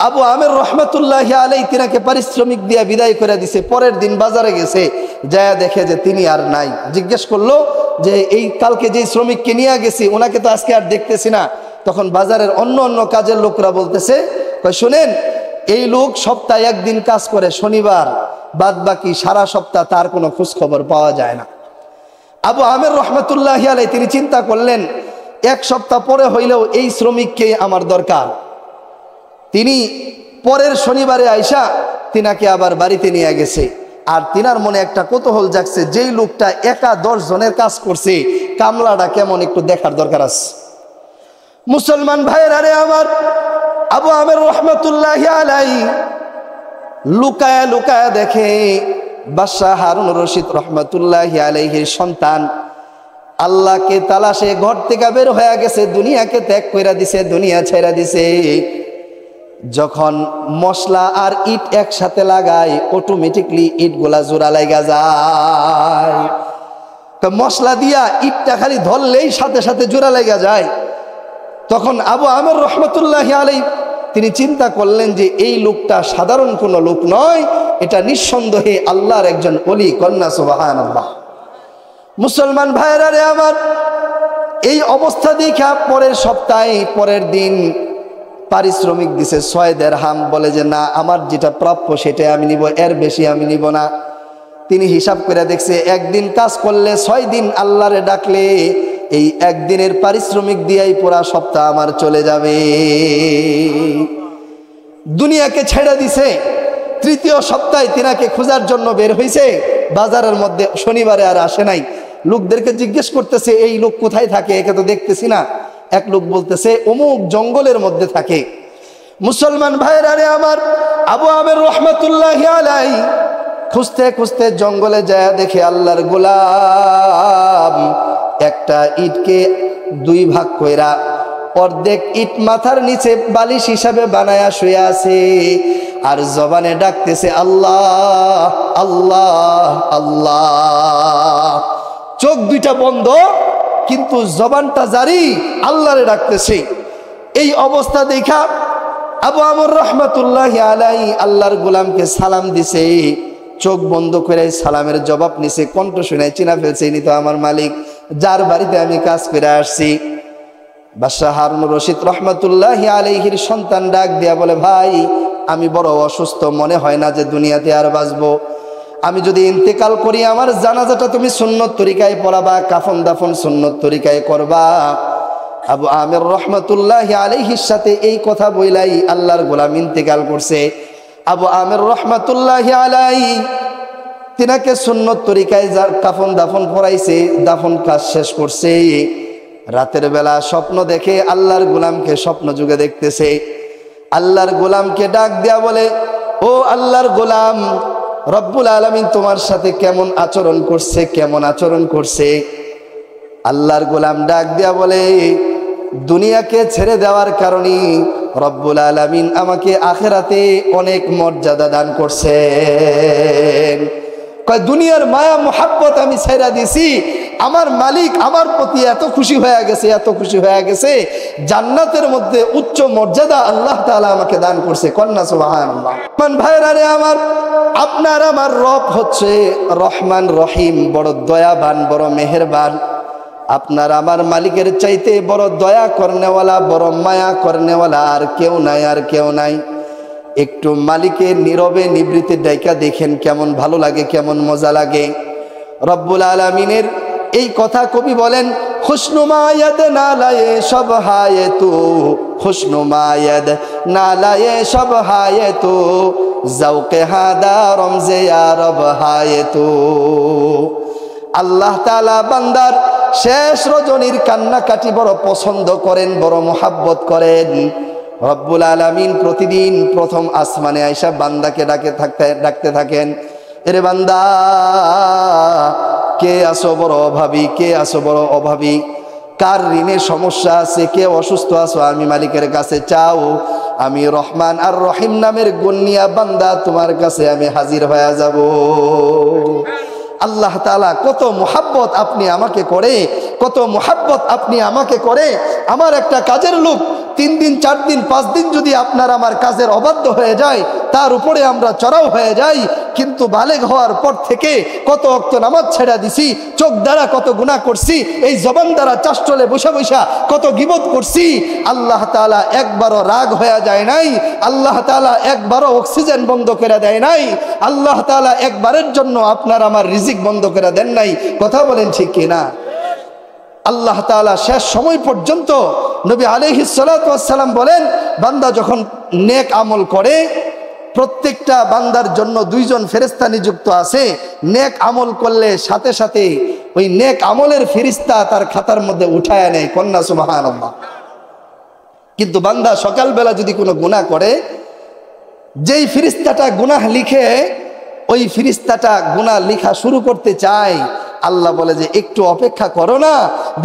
আবু আমের রহমতুল্লাহি আলাইহি তিনাকে পারিশ্রমিক দিয়ে বিদায় করে দিছে। পরের দিন বাজারে গেছে, যায় দেখে যে তিনি আর নাই। জিজ্ঞেস করলো যে এই কালকে যে শ্রমিককে নিয়ে গেছি, ওনাকে তো আজকে আর দেখতেছি না। তখন বাজারের অন্য কাজের লোকরা বলতেছে, শুনেন, এই লোক সপ্তাহে 1 দিন কাজ করে, শনিবার, বাদ বাকি সারা সপ্তাহ তার কোনো খোঁজ খবর পাওয়া যায় না। আবু আমের রহমতুল্লাহি আলাইহি তিনি চিন্তা করলেন, 1 সপ্তাহ পরে হইলেও এই শ্রমিককে আমার দরকার। তিনি পরের শনিবারে আইসা তিনাকে আবার বাড়িতে নিয়ে গেছে। আর তিনার মনে একটা কৌতূহল জাগছে, যেই লোকটা একা 10 জনের কাজ করছে, কামলাটা কেমন একটু দেখার দরকার আছে। মুসলমান ভাইয়েরা রে আমার, আবু আমের রহমতুল্লাহি আলাইহি লুকায়া লুকায়া দেখে বাদশাহ হারুন রশিদ রহমতুল্লাহি আলাইহির সন্তান আল্লাহকে তালাশে ঘর থেকে বের হয়ে গেছে, দুনিয়াকে ত্যাগ কইরা দিছে, দুনিয়া ছেড়া দিছে। যখন মশলা আর ইট একসাথে লাগায়, অটোমেটিকলি ইটগুলা জোড়া লাগা যায়। তো মশলা দিয়া ইটটা খালি ধরলেই সাথে সাথে জোড়া লাগা যায়। তখন আবু আমের রহমতুল্লাহি আলাইহি তিনি চিন্তা করলেন যে এই লোকটা সাধারণ কোনো লোক নয়, এটা নিঃসন্দেহে আল্লাহর একজন ওলি। কন্যা সুবহানাল্লাহ। মুসলমান ভাইয়েরা রে আমার, এই অবস্থা দেখা পরের সপ্তাহে পরের দিন পারিশ্রমিক দিছে 6 দেড়হাম। বলে যে না, আমার যেটা প্রাপ্য সেটাই আমি নিব, এর বেশি আমি নিব না। তিনি হিসাব করে দেখছে 1 দিন কাজ করলে 6 দিন আল্লাহরে ডাকলে এই 1 দিনের পারিশ্রমিক দিয়েই পুরা সপ্তাহ আমার চলে যাবে। দুনিয়াকে ছেড়ে দিছে। 3য় সপ্তাহে তিনাকে খোঁজার জন্য বের হইছে। বাজারের মধ্যে শনিবারে আর আসে নাই। লোকদেরকে জিজ্ঞেস করতেছে, এই লোক কোথায় থাকে, একে তো দেখতেছি না। এক লোক বলতেছে অমুক জঙ্গলের মধ্যে থাকে। মুসলমান ভাইয়েরা রে আমার, আবু আমের রহমতুল্লাহি আলাইহি খুঁজতে খুঁজতে জঙ্গলে যায় দেখে আল্লাহর গোলাম একটা ইটকে 2 ভাগ কইরা অর্ধেক ইট মাথার নিচে বালিশ হিসাবে বানায়া শুয়ে আছে আর জবানে ডাকতেছে আল্লাহ আল্লাহ আল্লাহ। চোখ 2টা বন্ধ, কিন্তু জবানটা জারি, আল্লাহরে ডাকতেছে। এই অবস্থা দেখা আবু আমর রহমতুল্লাহি আলাইহি আল্লাহর গোলামকে সালাম দিছে। চোখ বন্ধ করে সালামের জবাব নিছে। কণ্ঠ শুনে চিনা ফেলছে, ইনি তো আমার মালিক, যার বাড়িতে আমি কাজ করে আসছি। বাদশাহ হারুন রশিদ রহমতুল্লাহি আলাইহির সন্তান ডাক দিয়া বলে, ভাই আমি বড় অসুস্থ, মনে হয় না যে দুনিয়াতে আর বাঁচবো। আমি যদি ইন্তেকাল করি, আমার জানাজাটা তুমি সুন্নত তরিকায় পড়াবা, কাফন দাফন সুন্নত তরিকায় করবা। আবু আমের রহমতুল্লাহি আলাইহির সাথে এই কথা বইলাই আল্লাহর গোলাম ইন্তেকাল করছে। আবু আমের রহমতুল্লাহি আলাইহি তিনাকে সুন্নত তরিকায় কাফন দাফন পড়াইছে, দাফন কাজ শেষ করছে। রাতের বেলা স্বপ্ন দেখে আল্লাহর গোলামকে স্বপ্ন যুগে দেখতেছে। আল্লাহর গোলামকে ডাক দেয়া বলে, ও আল্লাহর গোলাম, রব্বুল আলামিন তোমার সাথে কেমন আচরণ করছে, কেমন আচরণ করছে? আল্লাহর গোলাম ডাক দেয়া বলে, দুনিয়াকে ছেড়ে দেওয়ার কারণে রব্বুল আলামিন আমাকে আখিরাতে অনেক মর্যাদা দান করছেন। কয় দুনিয়ার মায়া মোহাব্বত আমি ছেড়ে দিছি, আমার মালিক আমার প্রতি এত খুশি হয়ে গেছে, এত খুশি হয়ে গেছে, জান্নাতের মধ্যে উচ্চ মর্যাদা আল্লাহ তাআলা আমাকে দান করছে। কন্যা সুবহানাল্লাহ। ভাইরা রে আমার, আপনার আমার রব হচ্ছে রহমান রহিম, বড় দয়াবান, বড় মেহেরবান। আপনার আমার মালিকের চাইতে বড় দয়া করনেওয়ালা, বড় মায়া করনেওয়ালা আর কেউ নাই, আর কেউ নাই। একটু মালিকের নীরবে নিবৃত্তি ডাইকা দেখেন কেমন ভালো লাগে, কেমন মজা লাগে। রব্বুল আলামিনের এই কথা কবি বলেন, খুশনুমায়াদ নালায়ে সব হায়ে তু, খুশনুমায়াদ নালায়ে সব হায়ে তু, জাওকে হাদা রমজে ইয়া রব হায়ে তু। আল্লাহ তাআলা বান্দার শেষ রজনীর কান্নাকাটি বড় পছন্দ করেন, বড় মোহাব্বত করেন। রব্বুল আলামিন প্রতিদিন প্রথম আসমানে আইসা বান্দাকে ডাকতে থাকেন, এরে বান্দা, কে আসো বড় অভাবী, কে আসো বড় অভাবী, কার ঋণের সমস্যা আছে, কে অসুস্থ আছো, আমি মালিকের কাছে চাও। আমি রহমান আর রহিম নামের গণ্যা বান্দা তোমার কাছে আমি হাজির হয়ে যাব। আল্লাহ তাআলা কত মোহাব্বত আপনি আমাকে করে, কত মোহাব্বত আপনি আমাকে করে। আমার একটা কাজের লোক 3 দিন 4 দিন 5 দিন যদি আপনার আমার কাজের অবাধ্য হয়ে যায়, তার উপরে আমরা চড়াও হয়ে যাই, কিন্তু বালেগ হওয়ার পর থেকে কত ওয়াক্ত নামাজ ছেড়ে দিছি, চোখ দ্বারা কত গুনাহ করছি, এই জবান দ্বারা চাষ্টলে বসে বসে কত গীবত করছি। আল্লাহ তাআলা একবারও রাগ হয়ে যায় নাই, আল্লাহ তাআলা একবারও অক্সিজেন বন্ধ করে দেয় নাই, আল্লাহ তাআলা একবারের জন্য আপনার আমার রিজিক বন্ধ করে দেন নাই। কথা বলেন ঠিক কিনা? আল্লাহ তাআলা শেষ সময় পর্যন্ত নবী আলাইহিস সালাতু ওয়াস সালাম বলেন, বান্দা যখন নেক আমল করে, প্রত্যেকটা বান্দার জন্য 2 জন ফেরেশতা নিযুক্ত আছে। নেক আমল করলে সাথে সাথে ওই নেক আমলের ফেরেশতা তার খাতার মধ্যে উঠায় নেয়। কন্যা সুবহানাল্লাহ। কিন্তু বান্দা সকালবেলা যদি কোনো গুনাহ করে, যেই ফেরেশতাটা গুনাহ লিখে, ওই ফেরেশতাটা গুনাহ লেখা শুরু করতে চায়, আল্লাহ বলে যে একটু অপেক্ষা করো না,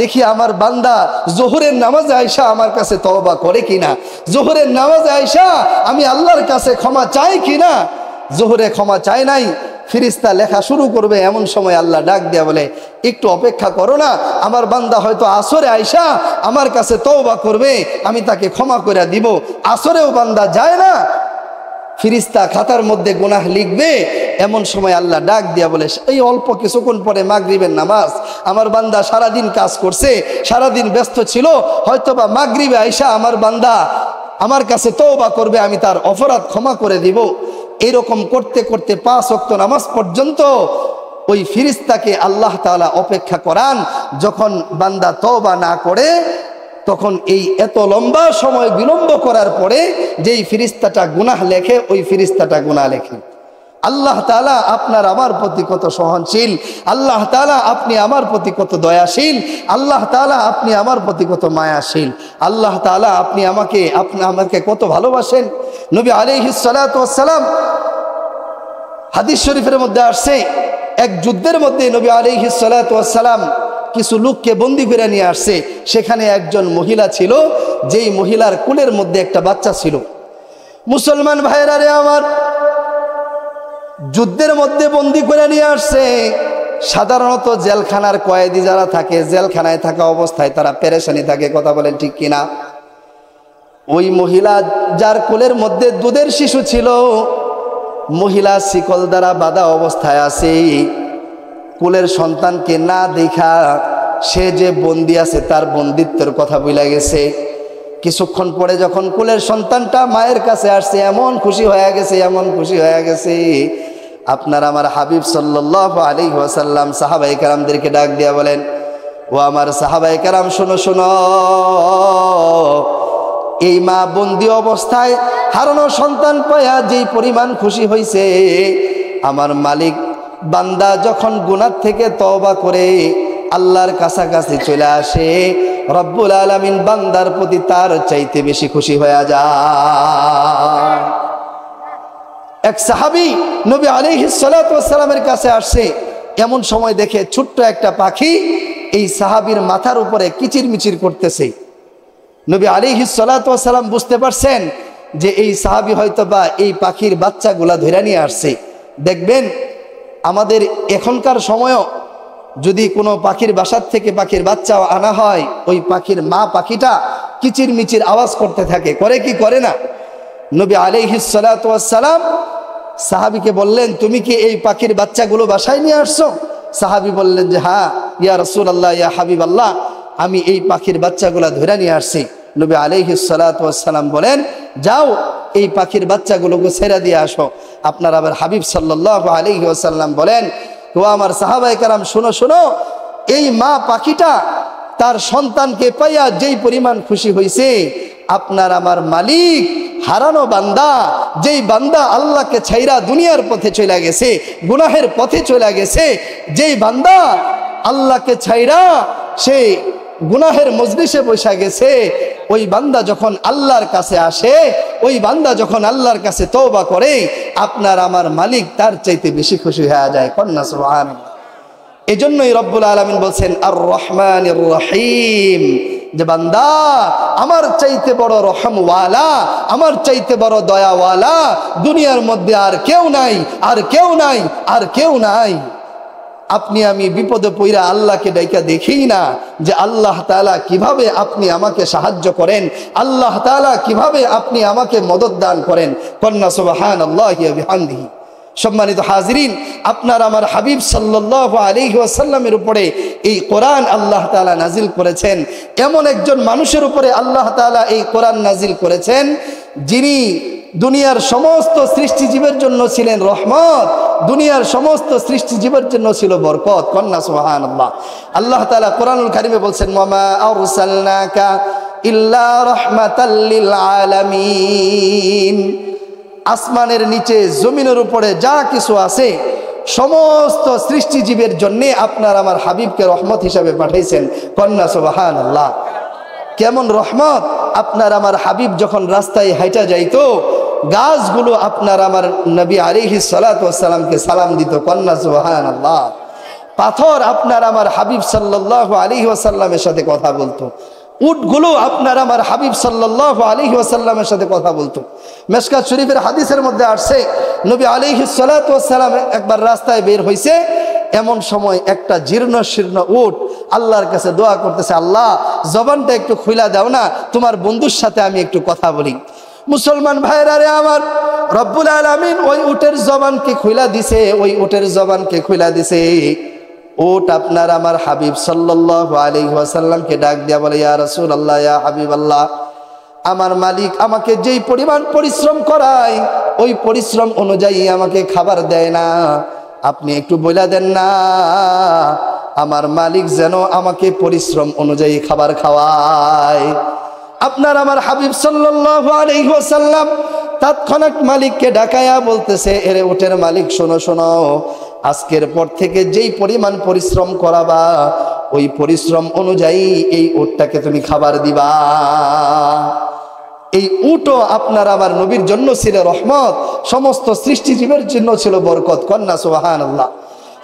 দেখি আমার বান্দা জোহরের নামাজে আইসা আমার কাছে তওবা করে কিনা, জোহরের নামাজে আইসা আমি আল্লাহর কাছে ক্ষমা চাই কিনা। জোহরে ক্ষমা চাই নাই, ফেরেশতা লেখা শুরু করবে, এমন সময় আল্লাহ ডাক দেয়া বলে একটু অপেক্ষা করো না, আমার বান্দা হয়তো আসরে আইসা আমার কাছে তওবা করবে, আমি তাকে ক্ষমা করে দিব। আসরেও বান্দা যায় না, ফেরেশতা খাতার মধ্যে গুনাহ লিখবে, এমন সময় আল্লাহ ডাক দিয়া বলে এই অল্প কিছুক্ষণ পরে মাগরিবের নামাজ, আমার বান্দা সারাদিন কাজ করছে, সারাদিন ব্যস্ত ছিল, হয়তোবা মাগরিবে আইসা আমার বান্দা আমার কাছে তওবা করবে, আমি তার অপরাধ ক্ষমা করে দিব। এরকম করতে করতে 5 ওয়াক্ত নামাজ পর্যন্ত ওই ফেরেশতাকে আল্লাহ তাআলা অপেক্ষা করান। যখন বান্দা তওবা না করে, তখন এই এত লম্বা সময় বিলম্ব করার পরে যেই ফেরেশতাটা গুনাহ লেখে, ওই ফেরেশতাটা গুনাহ লেখে। আল্লাহ তাআলা আপনার আমার প্রতি কত সহনশীল, আল্লাহ তাআলা আপনি আমার প্রতি কত দয়াশীল, আল্লাহ তাআলা আপনি আমার প্রতি কত মায়াশীল, আল্লাহ তাআলা আপনি আমাকে কত ভালোবাসেন। নবী আলাইহিস সালাতু ওয়াস সালাম, হাদিস শরীফের মধ্যে আসছে, এক যুদ্ধের মধ্যে নবী আলাইহিস সালাতু ওয়াস সালাম কিছু লোককে বন্দী করে নিয়ে আসছে। সেখানে একজন মহিলা ছিল, যেই মহিলার কোলের মধ্যে একটা বাচ্চা ছিল। মুসলমান ভাইরা রে আমার, যুদ্ধের মধ্যে বন্দী করে নিয়ে আসছে। সাধারণত জেলখানার কয়েদি যারা থাকে, জেলখানায় থাকা অবস্থায় তারা পেরেশানি থাকে। কথা বলেন ঠিক কিনা? ওই মহিলা যার কোলের মধ্যে দুধের শিশু ছিল, মহিলা শিকল দ্বারা বাঁধা অবস্থায় আছে। কোলের সন্তানকে না দেখা সে যে বন্দী আছে তার বন্দিত্বের কথা ভুলে গেছে। কিছুক্ষণ পরে যখন কোলের সন্তানটা মায়ের কাছে আসছে, এমন খুশি হয়ে গেছে, এমন খুশি হয়ে গেছে। আপনার আমার হাবিব সাল্লাল্লাহু আলাইহি ওয়াসাল্লাম সাহাবায়ে কেরামদেরকে ডাক দিয়া বলেন, ও আমার সাহাবায়ে কেরাম, শোনো শোনো, এই মা বন্দী অবস্থায় হারানো সন্তান পায়া যেই পরিমাণ খুশি হয়েছে, আমার মালিক বান্দা যখন গুনাহ থেকে তওবা করে আল্লাহর কাছাকাছি চলে আসে, রব্বুল আলামিন বান্দার প্রতি তার চাইতে বেশি খুশি হয়ে যায়। এক সাহাবী নবী আলাইহিস সালাতু ওয়াস সালামের কাছে আসছে, এমন সময় দেখে ছোট্ট একটা পাখি এই সাহাবীর মাথার উপরে কিচিরমিচির করতেছে। নবী আলাইহিস সালাতু ওয়াস সালাম বুঝতে পারছেন যে এই সাহাবী হয়তোবা এই পাখির বাচ্চাগুলা ধরে নিয়ে আসছে। দেখবেন আমাদের এখনকার সময়ও যদি কোনো পাখির বাসার থেকে পাখির বাচ্চাও আনা হয়, ওই পাখির মা পাখিটা কিচিরমিচির আওয়াজ করতে থাকে, করে কি করে না? নবী আলাইহিস সালাতু ওয়াস সালাম সাহাবীকে বললেন, তুমি কি এই পাখির বাচ্চাগুলো বাসায় নিয়ে আসছো? সাহাবী বললেন যে হ্যাঁ ইয়া রাসূলুল্লাহ, ইয়া হাবিবাল্লাহ, আমি এই পাখির বাচ্চাগুলো ধরে নিয়ে আসছি। নবী আলাইহিস সালাতু ওয়াস সালাম বলেন, যাও এই পাখির বাচ্চাগুলোকে ছেড়ে দিয়ে আসো। আপনার আবার হাবিব সাল্লাল্লাহু আলাইহি ওয়াসাল্লাম বলেন, ও আমার সাহাবায়ে কেরাম, শোনো শোনো, এই মা পাখিটা তার সন্তানকে পাইয়া যেই পরিমাণ খুশি হয়েছে, আপনার আমার মালিক হারানো বান্দা, যেই বান্দা আল্লাহকে ছাইরা দুনিয়ার পথে চলে গেছে, গুনাহের পথে চলে গেছে, যেই বান্দা আল্লাহকে ছাইরা সে গুনাহের মজলিসে বসে গেছে, ওই বান্দা যখন আল্লাহর কাছে আসে, ওই বান্দা যখন আল্লাহর কাছে তওবা করে, আপনার আমার মালিক তার চাইতে বেশি খুশি হয়ে যায়। কন্যা সুবহানাল্লাহ। এজন্যই রব্বুল আলামিন বলছেন আর রহমানির রহিম, যে বান্দা আমার চাইতে বড় রহমওয়ালা, আমার চাইতে বড় দয়াওয়ালা দুনিয়ার মধ্যে আর কেউ নাই, আর কেউ নাই, আর কেউ নাই। আপনি আমি বিপদে পইরা আল্লাহকে ডাইকা দেখি না যে আল্লাহ তাআলা কিভাবে আপনি আমাকে সাহায্য করেন, আল্লাহ তাআলা কিভাবে আপনি আমাকে মদদ দান করেন। কন্যা সুবহানাল্লাহি ওয়া বিহামদিহি। সম্মানিত হাজিরিন, আপনার আমার হাবিব সাল্লাল্লাহু আলাইহি ওয়াসাল্লামের উপরে এই কোরআন আল্লাহ তাআলা নাজিল করেছেন। এমন একজন মানুষের উপরে আল্লাহ তাআলা এই কোরআন নাজিল করেছেন, যিনি দুনিয়ার সমস্ত সৃষ্টিজীবের জন্য ছিলেন রহমত, দুনিয়ার সমস্ত সৃষ্টিজীবের জন্য ছিল বরকত। কন্যা সুবহানাল্লাহ। আল্লাহ তাআলা কোরআনুল কারীমে বলছেন, ওয়ামা আরসালনাকা ইল্লা রাহমাতাল লিল আলামিন। আসমানের নিচে জমিনের উপরে যা কিছু আছে সমস্ত সৃষ্টিজীবের জন্য আপনার আমার হাবিবকে রহমত হিসাবে পাঠাইছেন। কন্যা সুবহানাল্লাহ। কেমন রহমত! আপনার আমার হাবিব যখন রাস্তায় হাইটা যাইতো, গাছগুলো আপনার আমার নবী আলাইহিস সালাতু ওয়াস সালামকে সালাম দিত। কন্যা সুবহানাল্লাহ। পাথর আপনার আমার হাবিব সাল্লাল্লাহু আলাইহি ওয়াসাল্লামের সাথে কথা বলতো। উটগুলো আপনার আমার হাবিব সাল্লাল্লাহু আলাইহি ওয়াসাল্লামের সাথে কথা বলতো। মিশকাত শরীফের হাদিসের মধ্যে আসছে, নবী আলাইহিস সালাতু ওয়াস সালাম একবার রাস্তায় বের হইছে, এমন সময় একটা জীর্ণ শীর্ণ উট আল্লাহর কাছে দোয়া করতেছে, আল্লাহ জবানটা একটু খুইলা দাও না, তোমার বন্ধুর সাথে আমি একটু কথা বলি। মুসলমান ভাইরা রে আমার, রব্বুল আলামিন ওই উটের জবানকে খুইলা দিছে, ওই উটের জবানকে খুইলা দিছে। উট আপনার আমার হাবিব সাল্লাল্লাহু আলাইহি ওয়াসাল্লামকে ডাক দিয়া বলে, ইয়া রাসূলুল্লাহ, ইয়া হাবিবাল্লাহ, আমার মালিক আমাকে যেই পরিমাণ পরিশ্রম করায়, ওই পরিশ্রম অনুযায়ী আমাকে খাবার দেয় না, আপনি একটু বইলা দেন না আমার মালিক যেন আমাকে পরিশ্রম অনুযায়ী খাবার খাওয়ায়। আপনার আমার হাবিব সাল্লাল্লাহু আলাইহি ওয়াসাল্লাম তৎক্ষণাৎ মালিককে ডাকায়া বলতেছে, এরে উটের মালিক, শোনো শোনো, আজকের পর থেকে যেই পরিমাণ পরিশ্রম করাবা, ওই পরিশ্রম অনুযায়ী এই উটটাকে তুমি খাবার দিবা। এই উটও আপনার আমার নবীর জন্য ছিল রহমত, সমস্ত সৃষ্টিজীবের জন্য ছিল বরকত। কন্যা সুবহানাল্লাহ।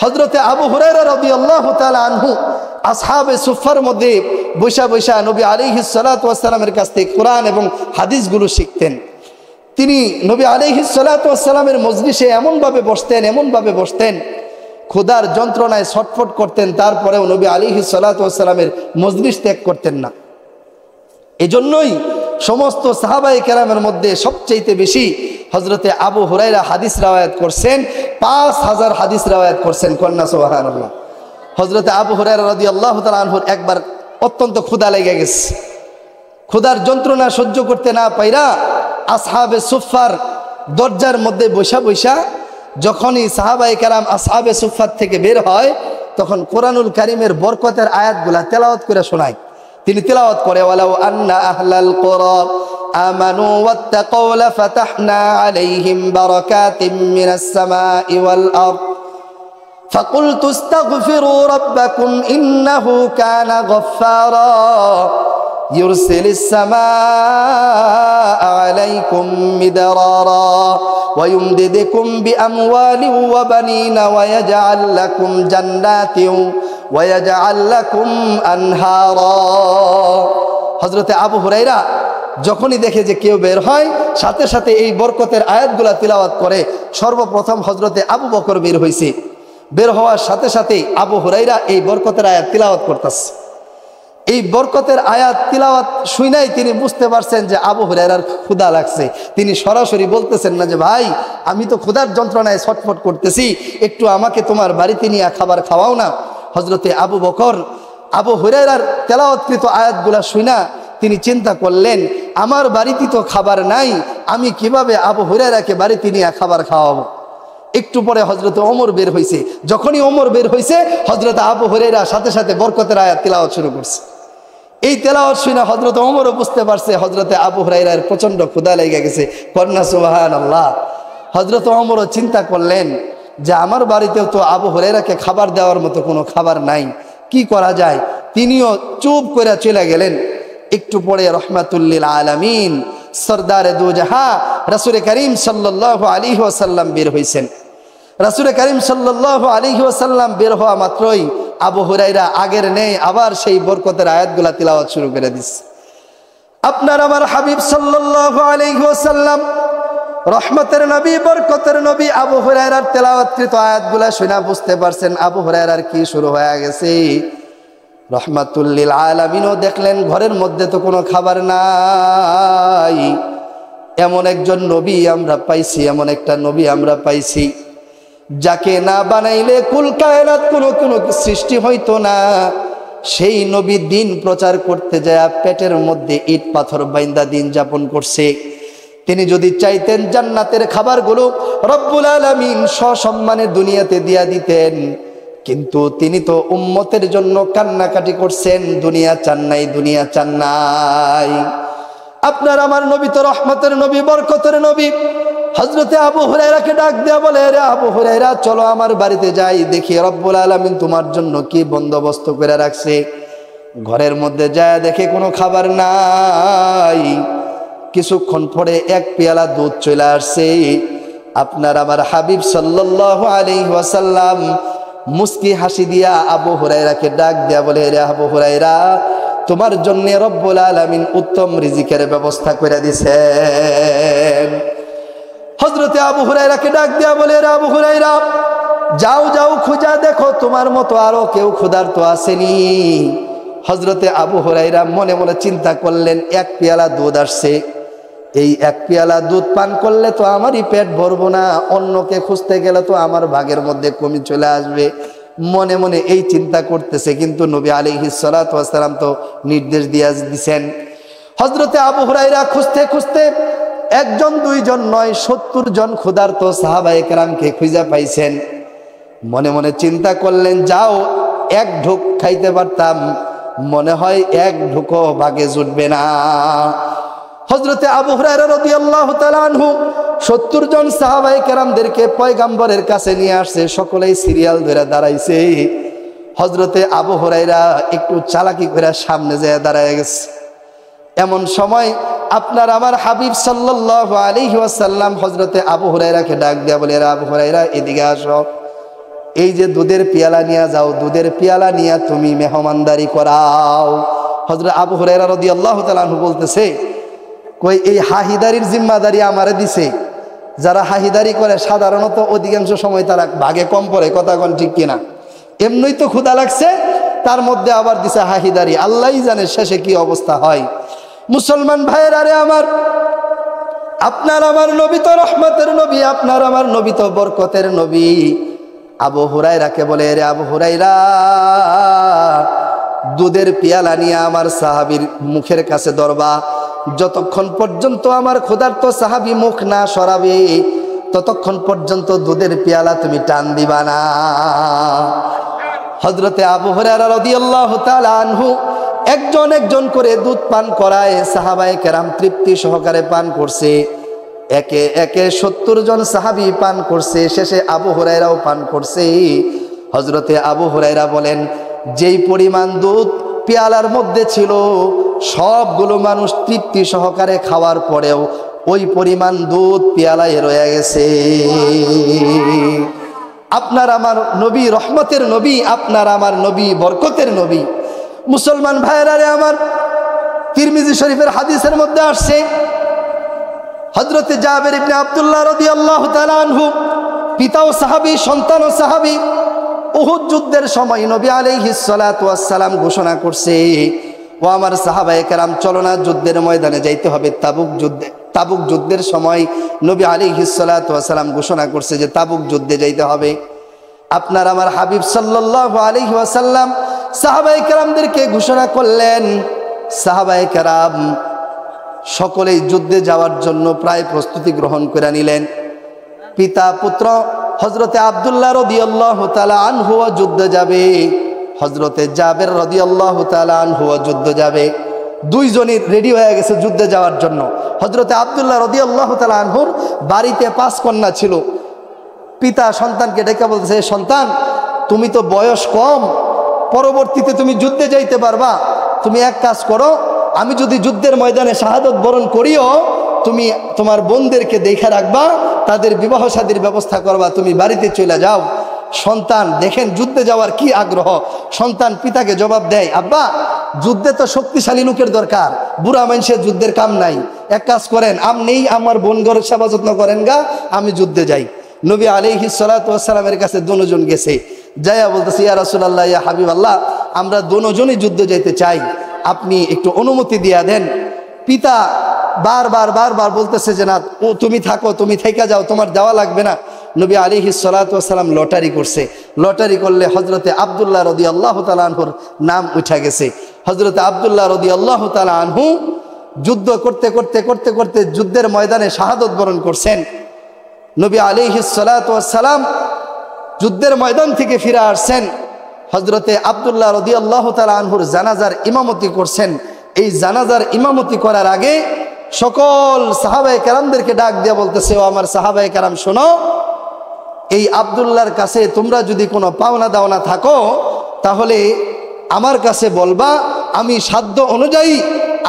হযরতে আবু হুরায়রা রাদিয়াল্লাহু তাআলা আনহু আসহাবে সুফফার মধ্যে বৈশা বৈশা নবী আলাইহিস সালাতু ওয়াস সালামের কাছ থেকে কোরআন এবং হাদিসগুলো শিখতেন। তিনি নবী আলাইহিস সালাতু ওয়াস সালামের মজলিসে এমনভাবে বসতেন, ক্ষুধার যন্ত্রণায় ছটফট করতেন, তারপরেও নবী আলাইহিস সালাতু ওয়াস সালামের মজলিস ত্যাগ করতেন না। এজন্যই সমস্ত সাহাবায়ে কেরামের মধ্যে সবচেয়ে বেশি হযরতে আবু হুরায়রা হাদিস রাওয়ায়াত করছেন, 5000 হাদিস রাওয়ায়াত করছেন। কন্যা সুবহানাল্লাহ। হযরতে আবু হুরায়রা রাদিয়াল্লাহু তাআলা আনহুর একবার অত্যন্ত ক্ষুধা লেগে গেছে। ক্ষুধার যন্ত্রণা সহ্য করতে না পাইরা আসহাবে সুফফার দরজার মধ্যে বৈশা বৈশা যখনই সাহাবায়ে কেরাম আসহাবে সুফফার থেকে বের হয়, তখন কোরআনুল কারীমের বরকতের আয়াতগুলা তেলাওয়াত করে শোনায়। তিনি তেলাওয়াত করে, ওয়ালাউ আন্না আহলাল কুরা আমানু ওয়াত্তাকাউ লাফাতাহনা আলাইহিম বারাকাতিম মিনাস সামাই ওয়াল আরদ ফাকুলতু ইস্তাগফিরু রাব্বাকুম ইন্নাহু কানা গফফারা ইউরসিলিস সামাআ আলাইকুম মিদরারা ওয়া ইউমদিদুকুম বিআমওয়ালিন ওয়া বানিনা ওয়া ইয়াজআল লাকুম জান্নাতিন ওয়া ইয়াজআল লাকুম আনহারা। হযরতে আবু হুরায়রা যখনই দেখে যে কেউ বের হয়, সাথে সাথে এই বরকতের আয়াতগুলা তিলাওয়াত করে। সর্বপ্রথম হযরতে আবু বকর বের হয়েছে, বের হওয়ার সাথে সাথে আবু হুরায়রা এই বরকতের আয়াত তিলাওয়াত করতেছে। এই বরকতের আয়াত তিলাওয়াত শুনাই তিনি বুঝতে পারছেন যে আবু হুরায়রার ক্ষুধা লাগছে। তিনি সরাসরি বলতেছেন না যে ভাই আমি তো ক্ষুধার যন্ত্রণায় ছটফট করতেছি, একটু আমাকে তোমার বাড়িতে নিয়ে খাবার খাওয়াও না। হযরতে আবু বকর আবু হুরায়রার তেলাওয়াতকৃত আয়াতগুলা শুনা তিনি চিন্তা করলেন, আমার বাড়িতে তো খাবার নাই, আমি কিভাবে আবু হুরায়রাকে বাড়িতে নিয়ে খাবার খাওয়াবো। একটু পরে হযরত ওমর বের হয়েছে। যখনই ওমর বের হয়েছে, হযরত আবু হুরায়রা সাথে সাথে বরকতের আয়াত তিলাওয়াত শুরু করছে। এই তেলাওয়াত শুনে হযরত ওমরও বুঝতে পারছে হযরতে আবু হুরায়রার প্রচন্ড ক্ষুধা লেগে গেছে। কন্যা সুবহানাল্লাহ। হযরত ওমরও চিন্তা করলেন যে আমার বাড়িতেও তো আবু হুরায়রাকে খাবার দেওয়ার মতো কোনো খাবার নাই, কি করা যায়। তিনিও চুপ করে চলে গেলেন। একটু পরে রহমাতুল লিল আলামিন সরদারে দু জাহাঁ রাসূল করিম সাল্লাল্লাহু আলাইহি ওয়াসাল্লাম বের হইছেন। রাসূল করিম সাল্লাল্লাহু আলাইহি ওয়াসাল্লাম বের হওয়া মাত্রই আবু হুরায়রা আগের নেই আবার সেই বরকতের আয়াতগুলা তিলাওয়াত শুরু করে দিচ্ছে। আপনার আমার হাবিব সাল্লাল্লাহু আলাইহি ওয়াসাল্লাম রহমতের নবী, বরকতের নবী আবু হুরায়রার তেলাওয়াতকৃত আয়াতগুলা শুনে বুঝতে পারছেন আবু হুরায়রার কি শুরু হয়ে গেছে। রহমাতুল লিল আলামিনও দেখলেন ঘরের মধ্যে তো কোনো খাবার নাই। এমন একজন নবী আমরা পাইছি, এমন একটা নবী আমরা পাইছি যাকে না বানাইলে কুল কায়নাত কোনো সৃষ্টি হইতো না। সেই নবী দিন প্রচার করতে যায় পেটের মধ্যে ইট পাথর বাইন্দা দিন যাপন করছে। তিনি যদি চাইতেন জান্নাতের খাবারগুলো রব্বুল আলামিন সসম্মানে দুনিয়াতে দিয়া দিতেন, কিন্তু তিনি তো উম্মতের জন্য কান্নাকাটি করছেন, দুনিয়া চান নাই, দুনিয়া চান নাই। আপনার আমার নবী তো রহমতের নবী, বরকতের নবী। হযরতে আবু হুরায়রাকে ডাক দেয়া বলে, রে আবু হুরায়রা চলো আমার বাড়িতে যাই, দেখি রব্বুল আলামিন তোমার জন্য কি বন্দোবস্ত করে রাখছে। ঘরের মধ্যে যায় দেখে কোনো খাবার নাই। কিছুক্ষণ পরে এক পেয়ালা দুধ চলে আসছে। আপনার আমার হাবিব সাল্লাল্লাহু আলাইহি ওয়াসাল্লাম মুস্কি হাসি দিয়া আবু হুরায়রাকে ডাক দেয়া বলে, রে আবু হুরায়রা তোমার জন্য রব্বুল আলামিন উত্তম রিজিকের ব্যবস্থা করে দিয়েছেন। হযরতে আবু হুরায়রাকে ডাক দেয়া বলে, রে আবু হুরায়রা যাও যাও খুঁজা দেখো তোমার মতো আরো কেউ ক্ষুধার্ত আসেনি। হযরতে আবু হুরায়রা মনে মনে চিন্তা করলেন এক পেয়ালা দুধ আসছে, এই এক পেয়ালা দুধ পান করলে তো আমারই পেট ভরবো না, অন্যকে খুঁজতে গেলে তো আমার ভাগের মধ্যে কমে চলে আসবে। মনে মনে এই চিন্তা করতেছে, কিন্তু নবী আলাইহিস সালাতু ওয়াস সালাম তো নির্দেশ দিয়ে দিয়েছেন। হযরতে আবু হুরায়রা খুঁজতে খুঁজতে একজন দুইজন নয় 70 জন ক্ষুধার্ত সাহাবায়ে কেরামকে খুঁজে পাইছেন। মনে মনে চিন্তা করলেন যাও এক ঢোক খাইতে পারতাম, মনে হয় এক ঢোকও ভাগে জুটবে না। হযরতে আবু হুরায়রা রাদিয়াল্লাহু তাআলা আনহু 70 জন সাহাবায়ে কেরামদেরকে পয়গম্বরের কাছে নিয়ে আসছে, সকলেই সিরিয়াল ধরে দাঁড়াইছে। হযরতে আবু হুরায়রা একটু চালাকি করে সামনে যেয়ে দাঁড়ায় গেছে। এমন সময় আপনার আমার হাবিব সাল্লাল্লাহু আলাইহি ওয়াসাল্লাম হযরতে আবু হুরায়রাকে ডাক দেয়া বলে, আবু হুরায়রা এদিকে আসো, এই যে দুধের পেয়ালা নিয়ে যাও, দুধের পেয়ালা নিয়ে তুমি মেহমানদারি করাও। হযরত আবু হুরায়রা রাদিয়াল্লাহু তাআলা আনহু বলতেছে, কই এই হাহিদারির জিম্মাদারি আমারে দিছে। যারা হাহিদারি করে সাধারণত অধিকাংশ সময় তারা ভাগে কম পড়ে, কথা কোন ঠিক কিনা। এমনিই তো ক্ষুধা লাগছে, তার মধ্যে আবার দিছে হাহিদারি, আল্লাহই জানে শেষে কি অবস্থা হয়। মুসলমান ভাইয়েরা রে আমার, আপনার আমার নবী তো রহমতের নবী, আপনার আমার নবী তো বরকতের নবী। আবু হুরায়রাকে বলে, রে আবু হুরায়রা দুধের পেয়ালা নিয়ে আমার সাহাবীর মুখের কাছে ধরবা, যতক্ষণ পর্যন্ত আমার ক্ষুধার্ত সাহাবী মুখ না সরাবে ততক্ষণ পর্যন্ত দুধের পেয়ালা তুমি টান দিবা না। হযরতে আবু হুরায়রা রাদিয়াল্লাহু তাআলা আনহু একজন একজন করে দুধ পান করায়, সাহাবায়ে কেরাম তৃপ্তি সহকারে পান করছে। একে একে 70 জন সাহাবী পান করছে, শেষে আবু হুরায়রাও পান করছে। হযরতে আবু হুরায়রা বলেন, যেই পরিমাণ দুধ পেয়ালার মধ্যে ছিল সবগুলো মানুষ তৃপ্তি সহকারে খাওয়ার পরেও ওই পরিমাণ দুধ পেয়ালায় রয়ে গেছে। আপনার আমার নবী রহমতের নবী, আপনার আমার নবী বরকতের নবী। মুসলমান ভাইয়েরা আমার, তিরমিজি শরীফের হাদিসের মধ্যে আসছে, হযরতে জাবের ইবনে আব্দুল্লাহ রাদিয়াল্লাহু তাআলা আনহু, পিতাও সাহাবী সন্তানও সাহাবী, উহুদ যুদ্ধের সময় নবী আলাইহিস সালাতু ওয়াস সালাম ঘোষণা করছে, ও আমার সাহাবায়ে কেরাম, চলো না যুদ্ধের ময়দানে যাইতে হবে। তাবুক যুদ্ধের সময় নবী আলাইহিস সালাতু ওয়াস সালাম ঘোষণা করছে যে তাবুক যুদ্ধে যাইতে হবে। আপনার আমার হাবিব সাল্লাল্লাহু আলাইহি ওয়াসাল্লাম সাহাবায়ে কেরামদেরকে ঘোষণা করলেন। সাহাবায়ে কেরাম সকলেই যুদ্ধে যাওয়ার জন্য প্রায় প্রস্তুতি গ্রহণ করে নিলেন। পিতা পুত্র হযরতে আব্দুল্লাহ রাদিয়াল্লাহু তাআলা আনহু যুদ্ধে যাবে, হযরতে জাবের রাদিয়াল্লাহু তাআলা আনহু যুদ্ধে যাবে। দুইজনই রেডি হয়ে গেছে যুদ্ধে যাওয়ার জন্য। হযরতে আব্দুল্লাহ রাদিয়াল্লাহু তাআলা আনহুর বাড়িতে 5 কন্যা ছিল। পিতা সন্তানকে ডেকে বলতেছে, সন্তান তুমি তো বয়স কম, পরবর্তীতে তুমি যুদ্ধে যাইতে পারবা, তুমি এক কাজ করো, আমি যদি যুদ্ধের ময়দানে শাহাদত বরণ করিও, তুমি তোমার বোনদেরকে দেখে রাখবা, তাদের বিবাহ শাদীর ব্যবস্থা করবা, তুমি বাড়িতে চলে যাও। সন্তান দেখেন যুদ্ধে যাওয়ার কি আগ্রহ। সন্তান পিতাকে জবাব দেয়, আব্বা যুদ্ধে তো শক্তিশালী লোকের দরকার, বুড়া মানুষের যুদ্ধের কাম নাই, এক কাজ করেন আপনি আমার বোন ঘরের সেবা যত্ন করেন গা, আমি যুদ্ধে যাই। নবী আলাইহিস সালাতু ওয়াস সালামের কাছে দুজন গেছে, যাইয়া বলতেছে, ইয়া রাসূলুল্লাহ, ইয়া হাবিবাল্লাহ, আমরা দুজনই যুদ্ধে যাইতে চাই, আপনি একটু অনুমতি দিয়া দেন। পিতা বারবার বলতেছে যে না, তুমি থাকো, তুমি থেকে যাও, তোমার যাওয়া লাগবে না। নবী আলাইহিস সালাতু ওয়াস সালাম লটারি করছে। লটারি করলে হযরতে আব্দুল্লাহ রাদিয়াল্লাহু তাআলা আনহুর নাম উঠা গেছে। হযরতে আব্দুল্লাহ রাদিয়াল্লাহু তাআলা আনহু যুদ্ধ করতে করতে করতে করতে যুদ্ধের ময়দানে শাহাদত বরণ করছেন। নবী আলাইহিস সালাতু ওয়াস সালাম যুদ্ধের ময়দান থেকে ফিরে আসছেন। হযরতে আব্দুল্লাহ রাদিয়াল্লাহু তাআলা আনহুর জানাজার ইমামতি করছেন। এই জানাজার ইমামতি করার আগে সকল সাহাবায়ে কেরামদেরকে ডাক দিয়ে বলতেছে, ও আমার সাহাবায়ে কেরাম শোনো, এই আব্দুল্লাহর কাছে তোমরা যদি কোনো পাওনা দাওনা থাকো তাহলে আমার কাছে বলবা, আমি সাধ্য অনুযায়ী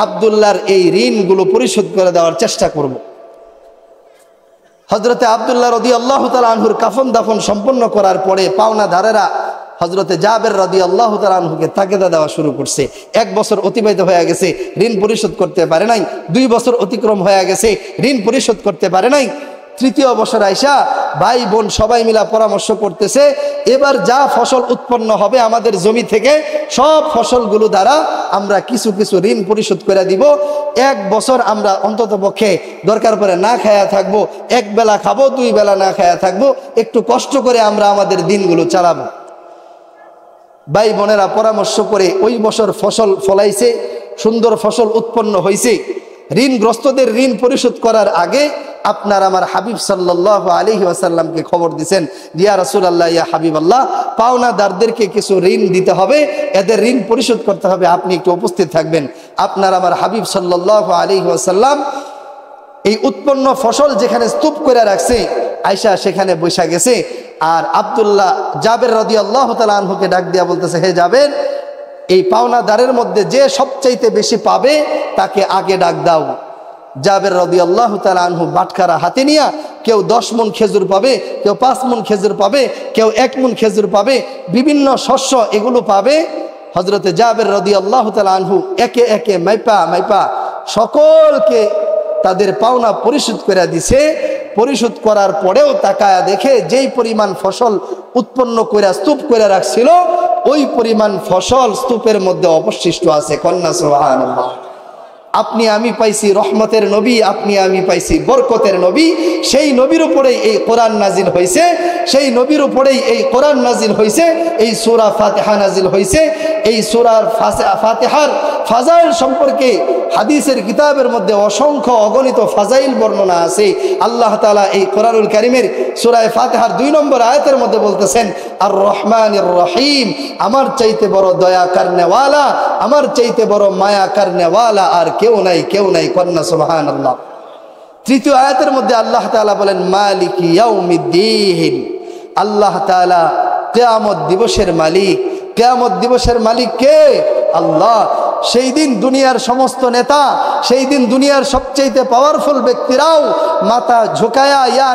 আব্দুল্লাহর এই ঋণগুলো পরিশোধ করে দেওয়ার চেষ্টা করব। হযরতে আব্দুল্লাহ রাদিয়াল্লাহু তাআলা আনহুর কাফন দাফন সম্পন্ন করার পরে পাওনাদারেরা হযরতে জাবের রাদিয়াল্লাহু তাআলা আনহুকে তাগিদা দেওয়া শুরু করছে। 1 বছর অতিবাহিত হয়ে গেছে, ঋণ পরিশোধ করতে পারে নাই। 2 বছর অতিক্রম হয়ে গেছে, ঋণ পরিশোধ করতে পারে নাই। 3য় বছর আইসা ভাই বোন সবাই মিলা পরামর্শ করতেছে, এবার যা ফসল উৎপন্ন হবে আমাদের জমি থেকে সব ফসলগুলো দ্বারা আমরা কিছু কিছু ঋণ পরিশোধ করে দিব। 1 বছর আমরা অন্তত পক্ষে দরকার পড়ে না খায়া থাকবো, 1 বেলা খাবো, 2 বেলা না খায়া থাকবো, একটু কষ্ট করে আমরা আমাদের দিনগুলো চালাবো। ভাই বোনেরা পরামর্শ করে ওই বছর ফসল ফলাইছে, সুন্দর ফসল উৎপন্ন হয়েছে। ঋণগ্রস্তদের ঋণ পরিশোধ করার আগে আপনার আমার হাবিব সাল্লাল্লাহু আলাইহি ওয়াসাল্লামকে খবর দিয়েছেন, ইয়া রাসূলুল্লাহ, ইয়া হাবিবাল্লাহ, পাওনাদারদেরকে কিছু ঋণ দিতে হবে, এদের ঋণ পরিশোধ করতে হবে, আপনি একটু উপস্থিত থাকবেন। আপনার আমার হাবিব সাল্লাল্লাহু আলাইহি ওয়াসাল্লাম এই উৎপন্ন ফসল যেখানে স্তূপ করে রাখছে, আয়েশা সেখানে বসে গেছে। আর আব্দুল্লাহ জাবের রাদিয়াল্লাহু তাআলা আনহুকে ডাক দিয়া বলতেছে, হে জাবের, এই পাওনাদারের মধ্যে যে সবচাইতে বেশি পাবে তাকে আগে ডাক দাও। জাবের রাদিয়াল্লাহু তাআলা আনহু বাটখারা হাতে নিয়া, কেউ 10 মণ খেজুর পাবে, কেউ 5 মণ খেজুর পাবে, কেউ 1 মণ খেজুর পাবে, বিভিন্ন শস্য এগুলো পাবে। হযরতে জাবের রাদিয়াল্লাহু তাআলা আনহু একে একে মাইপা সকলকে তাদের পাওনা পরিশোধ করে দিছে। পরিশোধ করার পরেও তাকায়া দেখে যেই পরিমাণ ফসল উৎপন্ন করে স্তূপ করে রাখছিল, ওই পরিমাণ ফসল স্তূপের মধ্যে অবশিষ্ট আছে। কন্যা সুবহানাল্লাহ। আপনি আমি পাইছি রহমতের নবী, আপনি আমি পাইছি বরকতের নবী। সেই নবীর উপরেই এই কোরআন নাজিল হয়েছে, সেই নবীর উপরেই এই কোরআন নাজিল হয়েছে, এই সূরা ফাতিহা নাজিল হয়েছে। এই সূরার ফাতিহার ফাজাইল সম্পর্কে হাদিসের কিতাবের মধ্যে অসংখ্য অগণিত ফাজাইল বর্ণনা আছে। আল্লাহ তাআলা এই কোরআনুল কারীমের সূরা ফাতিহার 2 নম্বর আয়াতের মধ্যে বলতেছেন, আর রহমানির রহিম, আমার চাইতে বড় দয়া করনেওয়ালা, আমার চাইতে বড় মায়া করনেওয়ালা আর কেউ নাই। কন্যা সুবহানাল্লাহ। 3য় আয়াতের মধ্যে আল্লাহ তাআলা বলেন, মালিকি ইয়াউমিদ্দিন, আল্লাহ তাআলা কিয়ামত দিবসের মালিক। কিয়ামত দিবসের মালিক কে? আল্লাহ। সেই দিন দুনিয়ার সমস্ত নেতা, সেই দিন দুনিয়ার সবচেয়ে পাওয়ারফুল ব্যক্তিরাও মাথা ঝুঁকায়া ইয়া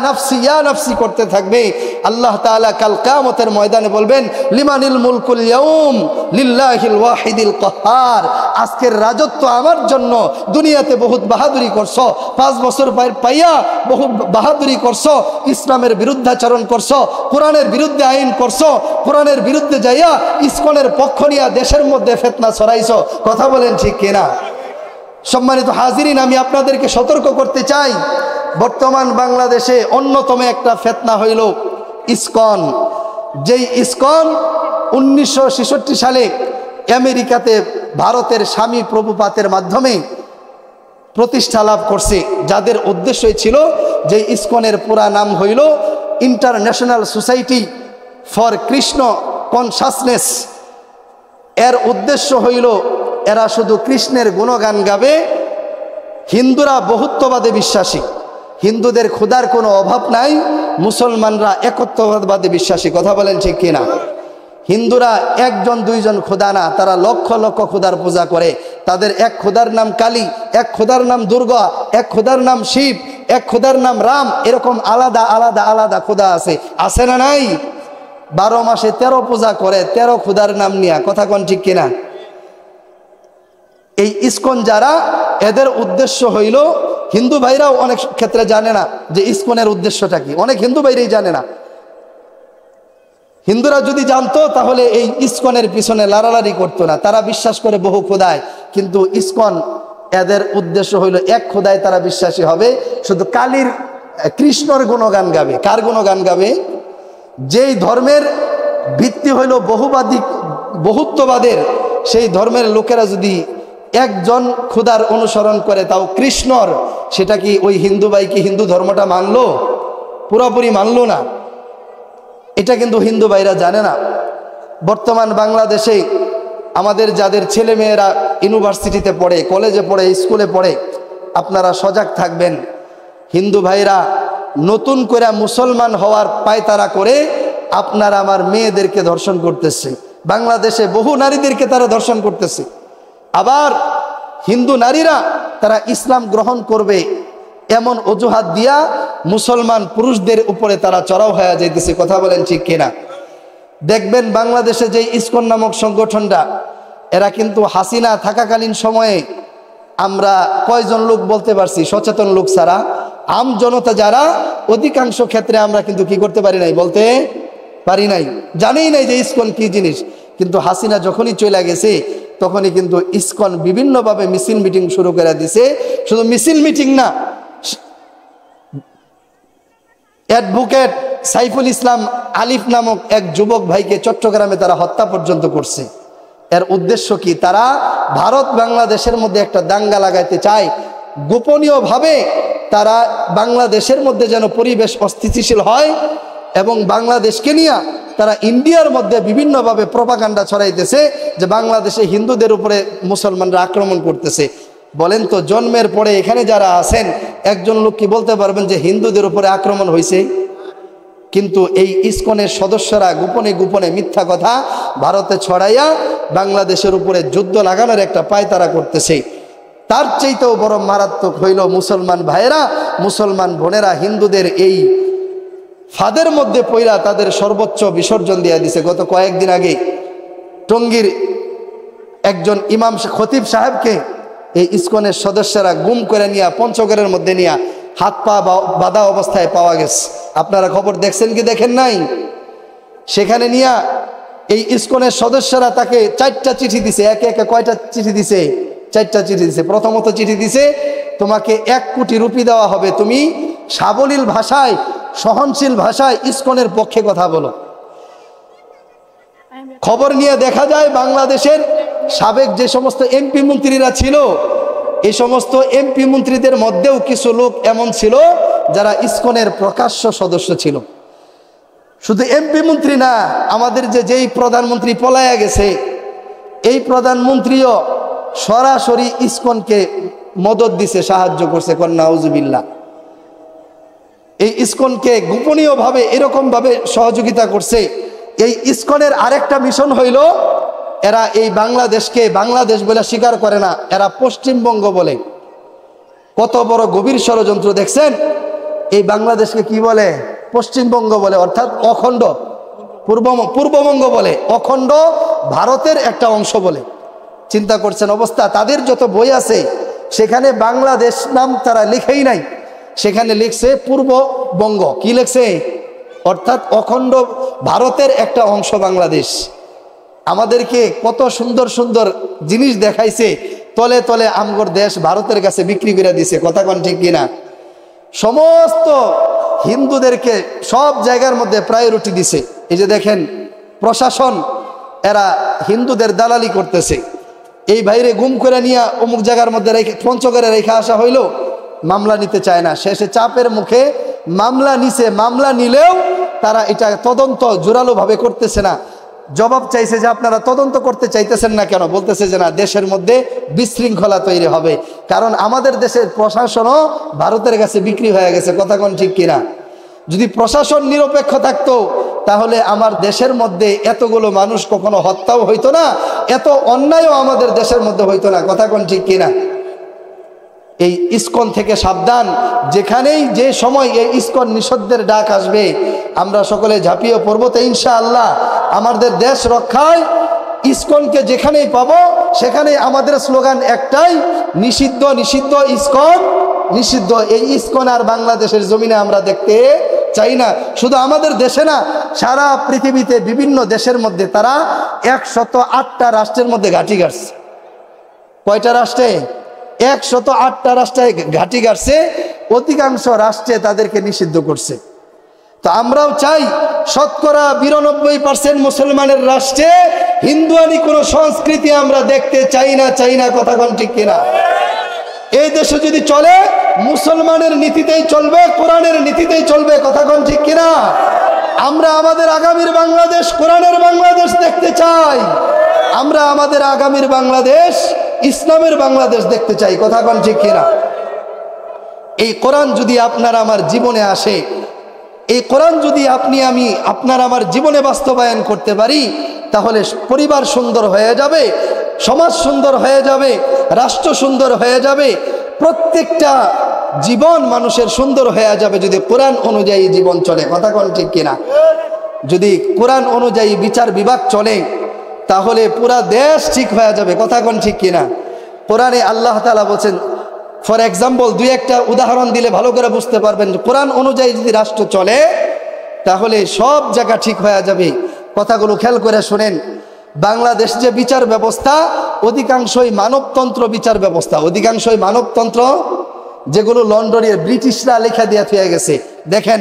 নাফসি করতে থাকবে। আল্লাহ তাআলা কাল কিয়ামতের ময়দানে বলবেন, লিমানিল মুলকুল ইয়াউম লিল্লাহিল ওয়াহিদিল কাহ্হার। আজকের রাজত্ব আমার জন্য। দুনিয়াতে বহুত বাহাদুরি করছো, 5 বছর পাইয়া বহু বাহাদুরি করছো, ইসলামের বিরুদ্ধাচরণ করছো, কোরআনের বিরুদ্ধে আইন করছো, কোরআনের বিরুদ্ধে যাইয়া ইসকনের পক্ষ নিয়ে দেশের মধ্যে ফিতনা ছড়াইছো। কথা বলেন ঠিক কিনা? সম্মানিত হাজিরিন, আমি আপনাদেরকে সতর্ক করতে চাই, বর্তমান বাংলাদেশে অন্যতম একটা ফিতনা হইল ইসকন। যেই ইসকন 1966 সালে আমেরিকাতে ভারতের স্বামী প্রভুপাতের মাধ্যমে প্রতিষ্ঠা লাভ করছে, যাদের উদ্দেশ্য ছিল যে ইসকনের পুরা নাম হইল international society for Krishna consciousness. এর উদ্দেশ্য হইল এরা শুধু কৃষ্ণের গুণগান গাবে। হিন্দুরা বহুত্ববাদে বিশ্বাসী, হিন্দুদের ক্ষুধার কোনো অভাব নাই, মুসলমানরা একত্ববাদে বিশ্বাসী। কথা বলেন ঠিক কিনা? হিন্দুরা 1জন 2জন খোদা না, তারা লক্ষ লক্ষ খোদার পূজা করে। তাদের এক খোদার নাম কালী, এক খোদার নাম দুর্গা, এক খোদার নাম শিব, এক খোদার নাম রাম। এরকম আলাদা আলাদা আলাদা খোদা আছে, আছে না নাই? 12 মাসে 13 পূজা করে, 13 খোদার নাম নিয়া। কথা কোন ঠিক কিনা? এই ইসকন যারা, এদের উদ্দেশ্য হইল, হিন্দু ভাইরাও অনেক ক্ষেত্রে জানে না যে ইসকনের উদ্দেশ্যটা কি। অনেক হিন্দু ভাইরাই জানে না। হিন্দুরা যদি জানতো তাহলে এই ইসকনের পিছনে লাড়ালাড়ি করতো না। তারা বিশ্বাস করে বহু খোদায়, কিন্তু ইসকন এদের উদ্দেশ্য হইল এক খোদায় তারা বিশ্বাসী হবে, শুধু কালীর কৃষ্ণর গুণগান গাবে। কার গুণগান গাবে? যেই ধর্মের ভিত্তি হইল বহুত্ববাদের, সেই ধর্মের লোকেরা যদি একজন খোদার অনুসরণ করে, তাও কৃষ্ণর, সেটা কি ওই হিন্দু ভাই কি হিন্দু ধর্মটা মানলো? পুরোপুরি মানলো না। এটা কিন্তু হিন্দু ভাইরা জানে না। বর্তমান বাংলাদেশে আমাদের যাদের ছেলে মেয়েরা ইউনিভার্সিটিতে পড়ে, কলেজে পড়ে, স্কুলে পড়ে, আপনারা সজাগ থাকবেন। হিন্দু ভাইরা নতুন করে মুসলমান হওয়ার পায়তারা করে আপনার আমার মেয়েদেরকে ধর্ষণ করতেছে। বাংলাদেশে বহু নারীদেরকে তারা ধর্ষণ করতেছে। আবার হিন্দু নারীরা তারা ইসলাম গ্রহণ করবে এমন অজুহাত দিয়া মুসলমান পুরুষদের উপরে তারা চড়াও হয়ে যাইতেছে। কথা বলেন ঠিক কিনা? দেখবেন বাংলাদেশে যে ইসকন নামক সংগঠনটা, এরা কিন্তু হাসিনা থাকাকালীন সময়ে আমরা কয়জন লোক বলতে পারছি, সচেতন লোক ছাড়া আম জনতা যারা, অধিকাংশ ক্ষেত্রে আমরা কিন্তু কি করতে পারি নাই, বলতে পারি নাই, জানেই নাই যে ইসকন কি জিনিস। কিন্তু হাসিনা যখনই চলে গেছে তখনই কিন্তু ইসকন বিভিন্নভাবে মিছিল মিটিং শুরু করে দিছে। শুধু মিছিল মিটিং না, অ্যাডভোকেট সাইফুল ইসলাম আলিফ নামক এক যুবক ভাইকে চট্টগ্রামে তারা হত্যা পর্যন্ত করছে। এর উদ্দেশ্য কি? তারা ভারত বাংলাদেশের মধ্যে একটা দাঙ্গা লাগাইতে চায়। গোপনীয়ভাবে তারা বাংলাদেশের মধ্যে যেন পরিবেশ অস্থিতিশীল হয়, এবং বাংলাদেশকে নিয়ে তারা ইন্ডিয়ার মধ্যে বিভিন্নভাবে প্রপাগান্ডা ছড়াইতেছে যে বাংলাদেশে হিন্দুদের উপরে মুসলমানরা আক্রমণ করতেছে। বলেন তো, জন্মের পরে এখানে যারা আছেন একজন লোক কি বলতে পারবেন যে হিন্দুদের উপরে আক্রমণ হয়েছে? কিন্তু এই ইসকনের সদস্যরা গোপনে গোপনে মিথ্যা কথা ভারতে ছড়াইয়া বাংলাদেশের উপরে যুদ্ধ লাগানোর একটা পায়তারা করতেছে। তার চাইতেও বড় মারাত্মক হইল মুসলমান ভাইয়েরা, মুসলমান বোনেরা হিন্দুদের এই ফাঁদের মধ্যে পইরা তাদের সর্বোচ্চ বিসর্জন দিয়ে দিছে। গত কয়েকদিন আগে টঙ্গীর একজন ইমাম খতিব সাহেবকে এই ইসকনের সদস্যরা গুম করে নিয়ে পঞ্চগড়ের মধ্যে নিয়ে হাত পা বাঁধা অবস্থায় পাওয়া গেছে। আপনারা খবর দেখছেন কি দেখেন নাই? সেখানে নিয়ে এই ইসকনের সদস্যরা তাকে 4টা চিঠি দিছে। একে একে কয়টা চিঠি দিছে? 4টা চিঠি দিছে। প্রথমত চিঠি দিছে, তোমাকে 1 কোটি রুপি দেওয়া হবে, তুমি সাবলীল ভাষায়, সহনশীল ভাষায় ইসকনের পক্ষে কথা বলো। খবর নিয়ে দেখা যায় বাংলাদেশের সাবেক যে সমস্ত এমপি মন্ত্রীরা ছিল, এই সমস্ত এমপি মন্ত্রীদের মধ্যেও কিছু লোক এমন ছিল যারা ইসকনের প্রকাশ্য সদস্য ছিল। শুধু এমপি মন্ত্রী না, আমাদের যেই প্রধানমন্ত্রী পলায়া গেছে, এই প্রধানমন্ত্রীও সরাসরি ইসকনকে মদত দিছে, সাহায্য করছে। নাউজুবিল্লাহ। এই ইসকনকে গোপনীয়ভাবে এরকমভাবে সহযোগিতা করছে এই ইসকনের আরেকটা মিশন হইল, এরা এই বাংলাদেশকে বাংলাদেশ বলে স্বীকার করে না, এরা পশ্চিমবঙ্গ বলে। কত বড় গভীর ষড়যন্ত্র দেখছেন। এই বাংলাদেশকে কি বলে? পশ্চিমবঙ্গ বলে, অর্থাৎ অখণ্ড। পূর্ববঙ্গ বলে, অখণ্ড ভারতের একটা অংশ বলে। চিন্তা করছেন অবস্থা। তাদের যত বই আছে সেখানে বাংলাদেশ নাম তারা লিখেই নাই, সেখানে লিখছে পূর্ববঙ্গ। কি লিখছে? অর্থাৎ অখণ্ড ভারতের একটা অংশ বাংলাদেশ। আমাদেরকে কত সুন্দর সুন্দর জিনিস দেখাইছে, তলে তলে আমগর দেশ ভারতের কাছে বিক্রি করে দিছে। কথা কোন ঠিক কিনা? সমস্ত হিন্দুদেরকে সব জায়গার মধ্যে প্রায়োরিটি দিছে। এই যে দেখেন প্রশাসন, এরা হিন্দুদের দালালি করতেছে। এই বাইরে গুম করে নিয়ে অমুক জায়গার মধ্যে রেখে পঞ্চগড়ে রেখে আসা হইল, মামলা নিতে চায় না। শেষে চাপের মুখে মামলা নিছে। মামলা নিলেও তারা এটা তদন্ত জোরালোভাবে করতেছে না। জবাব চাইছে যে আপনারা তদন্ত করতে চাইতেছেন না কেন? বলতেছে যে না, দেশের মধ্যে বিশৃঙ্খলা তৈরি হবে, কারণ আমাদের দেশের প্রশাসনও ভারতের কাছে বিক্রি হয়ে গেছে। কথা কোন ঠিক কিনা? যদি প্রশাসন নিরপেক্ষ থাকতো তাহলে আমার দেশের মধ্যে এতগুলো মানুষ কখনো হত্যাও হইতো না, এত অন্যায়ও আমাদের দেশের মধ্যে হইতো না। কথা কোন ঠিক কিনা? এই ইসকন থেকে সাবধান। যেখানেই যে সময় এই ইসকন নিষিদ্ধের ডাক আসবে আমরা সকলে ঝাঁপিয়ে পড়বো তো ইনশাআল্লাহ। আমাদের দেশ রক্ষায় ইসকনকে যেখানেই পাবো সেখানেই আমাদের স্লোগান একটাই, নিষিদ্ধ নিষিদ্ধ ইসকন নিষিদ্ধ। এই ইসকন আর বাংলাদেশের জমিনে আমরা দেখতে চাই না। শুধু আমাদের দেশে না, সারা পৃথিবীতে বিভিন্ন দেশের মধ্যে তারা 108টা রাষ্ট্রের মধ্যে ঘাঁটি গাড়ছে। কয়টা রাষ্ট্রে? 108টা রাষ্ট্রে ঘাঁটি গাড়ছে। অধিকাংশ রাষ্ট্রে তাদেরকে নিষিদ্ধ করছে। তো আমরাও চাই শতকরা 92% মুসলমানের রাষ্ট্রে হিন্দুয়ানি কোনো সংস্কৃতি আমরা দেখতে চাই না। কথা কোন ঠিক কিনা? এই দেশে যদি চলে মুসলমানের নীতিতেই চলবে, কোরআনের নীতিতেই চলবে। কথা কোন ঠিক কিনা? আমরা আমাদের আগামীর বাংলাদেশ কোরআনের বাংলাদেশ দেখতে চাই। আমরা আমাদের আগামীর বাংলাদেশ ইসলামের বাংলাদেশ দেখতে চাই। কথা কোন ঠিক কিনা? এই কোরআন যদি আপনার আমার জীবনে আসে, এই কোরআন যদি আমি আপনার আমার জীবনে বাস্তবায়ন করতে পারি, তাহলে পরিবার সুন্দর হয়ে যাবে, সমাজ সুন্দর হয়ে যাবে, রাষ্ট্র সুন্দর হয়ে যাবে, প্রত্যেকটা জীবন মানুষের সুন্দর হয়ে যাবে যদি কোরআন অনুযায়ী জীবন চলে। কথা কোন ঠিক কিনা? যদি কোরআন অনুযায়ী বিচার বিভাগ চলে তাহলে পুরা দেশ ঠিক হয়ে যাবে। কথা কোন ঠিক কিনা? কোরআনে আল্লাহ তাআলা বলেন, ফর এক্সাম্পল দুই একটা উদাহরণ দিলে ভালো করে বুঝতে পারবেন। কোরআন অনুযায়ী যদি রাষ্ট্র চলে তাহলে সব জায়গা ঠিক হয়ে যাবে। কথাগুলো খেয়াল করে শুনেন। বাংলাদেশ যে বিচার ব্যবস্থা অধিকাংশই মানবতন্ত্র বিচার ব্যবস্থা, অধিকাংশই মানবতন্ত্র, যেগুলো লন্ডনের ব্রিটিশরা লেখা দিয়ে থুয়ে গেছে। দেখেন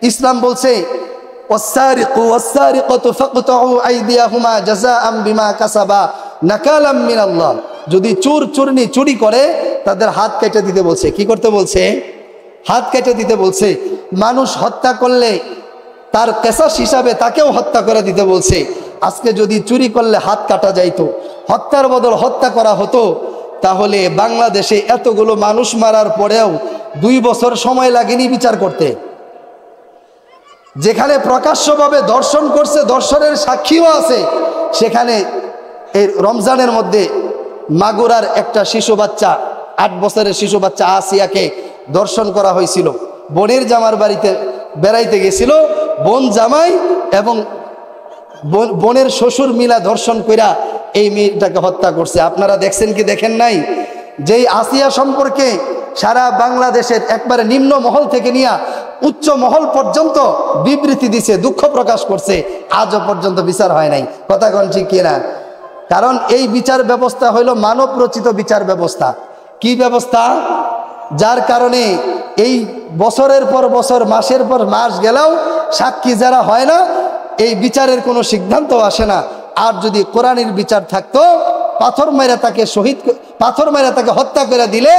ইসলাম বলছে ওয়াসসারিকু ওয়াসসারিকাতু ফাকতাউ আইদিয়াহুমা জাযাআম বিমা কাসাবা নাকালাম মিনাল্লাহ। যদি চুরনি চুরি করে তাদের হাত কেটে দিতে বলছে। কি করতে বলছে? হাত কেটে দিতে বলছে। মানুষ হত্যা করলে তার কেসাস হিসাবে তাকেও হত্যা করে দিতে বলছে। আজকে যদি চুরি করলে হাত কাটা যাইতো, হত্যার বদল হত্যা করা হতো, তাহলে বাংলাদেশে এতগুলো মানুষ মারার পরেও 2 বছর সময় লাগেনি বিচার করতে। যেখানে প্রকাশ্যভাবে দর্শন করছে, দর্শনের সাক্ষীও আছে, সেখানে এই রমজানের মধ্যে মাগুরার একটা শিশু বাচ্চা, 8 বছরের শিশু বাচ্চা আসিয়াকে দর্শন করা হয়েছিল। বোনের জামার বাড়িতে বেড়াইতে গেছিল, বোন জামাই এবং বোনের শ্বশুর মিলা ধর্ষণ কইরা এই মেয়েটাকে হত্যা করছে। আপনারা দেখছেন কি দেখেন নাই? যেই আসিয়া সম্পর্কে সারা বাংলাদেশের একবারে নিম্ন মহল থেকে নিয়ে উচ্চ মহল পর্যন্ত বিবৃতি দিছে, দুঃখ প্রকাশ করছে, আজও পর্যন্ত বিচার হয় নাই। কথা কোন ঠিক কিনা? কারণ এই বিচার ব্যবস্থা হইল মানব রচিত বিচার ব্যবস্থা। কি ব্যবস্থা? যার কারণে এই বছরের পর বছর, মাসের পর মাস গেলেও সাক্ষী যারা হয় না, এই বিচারের কোনো সিদ্ধান্ত আসে না। আর যদি কোরআনের বিচার থাকতো, পাথর মেরে তাকে হত্যা করে দিলে,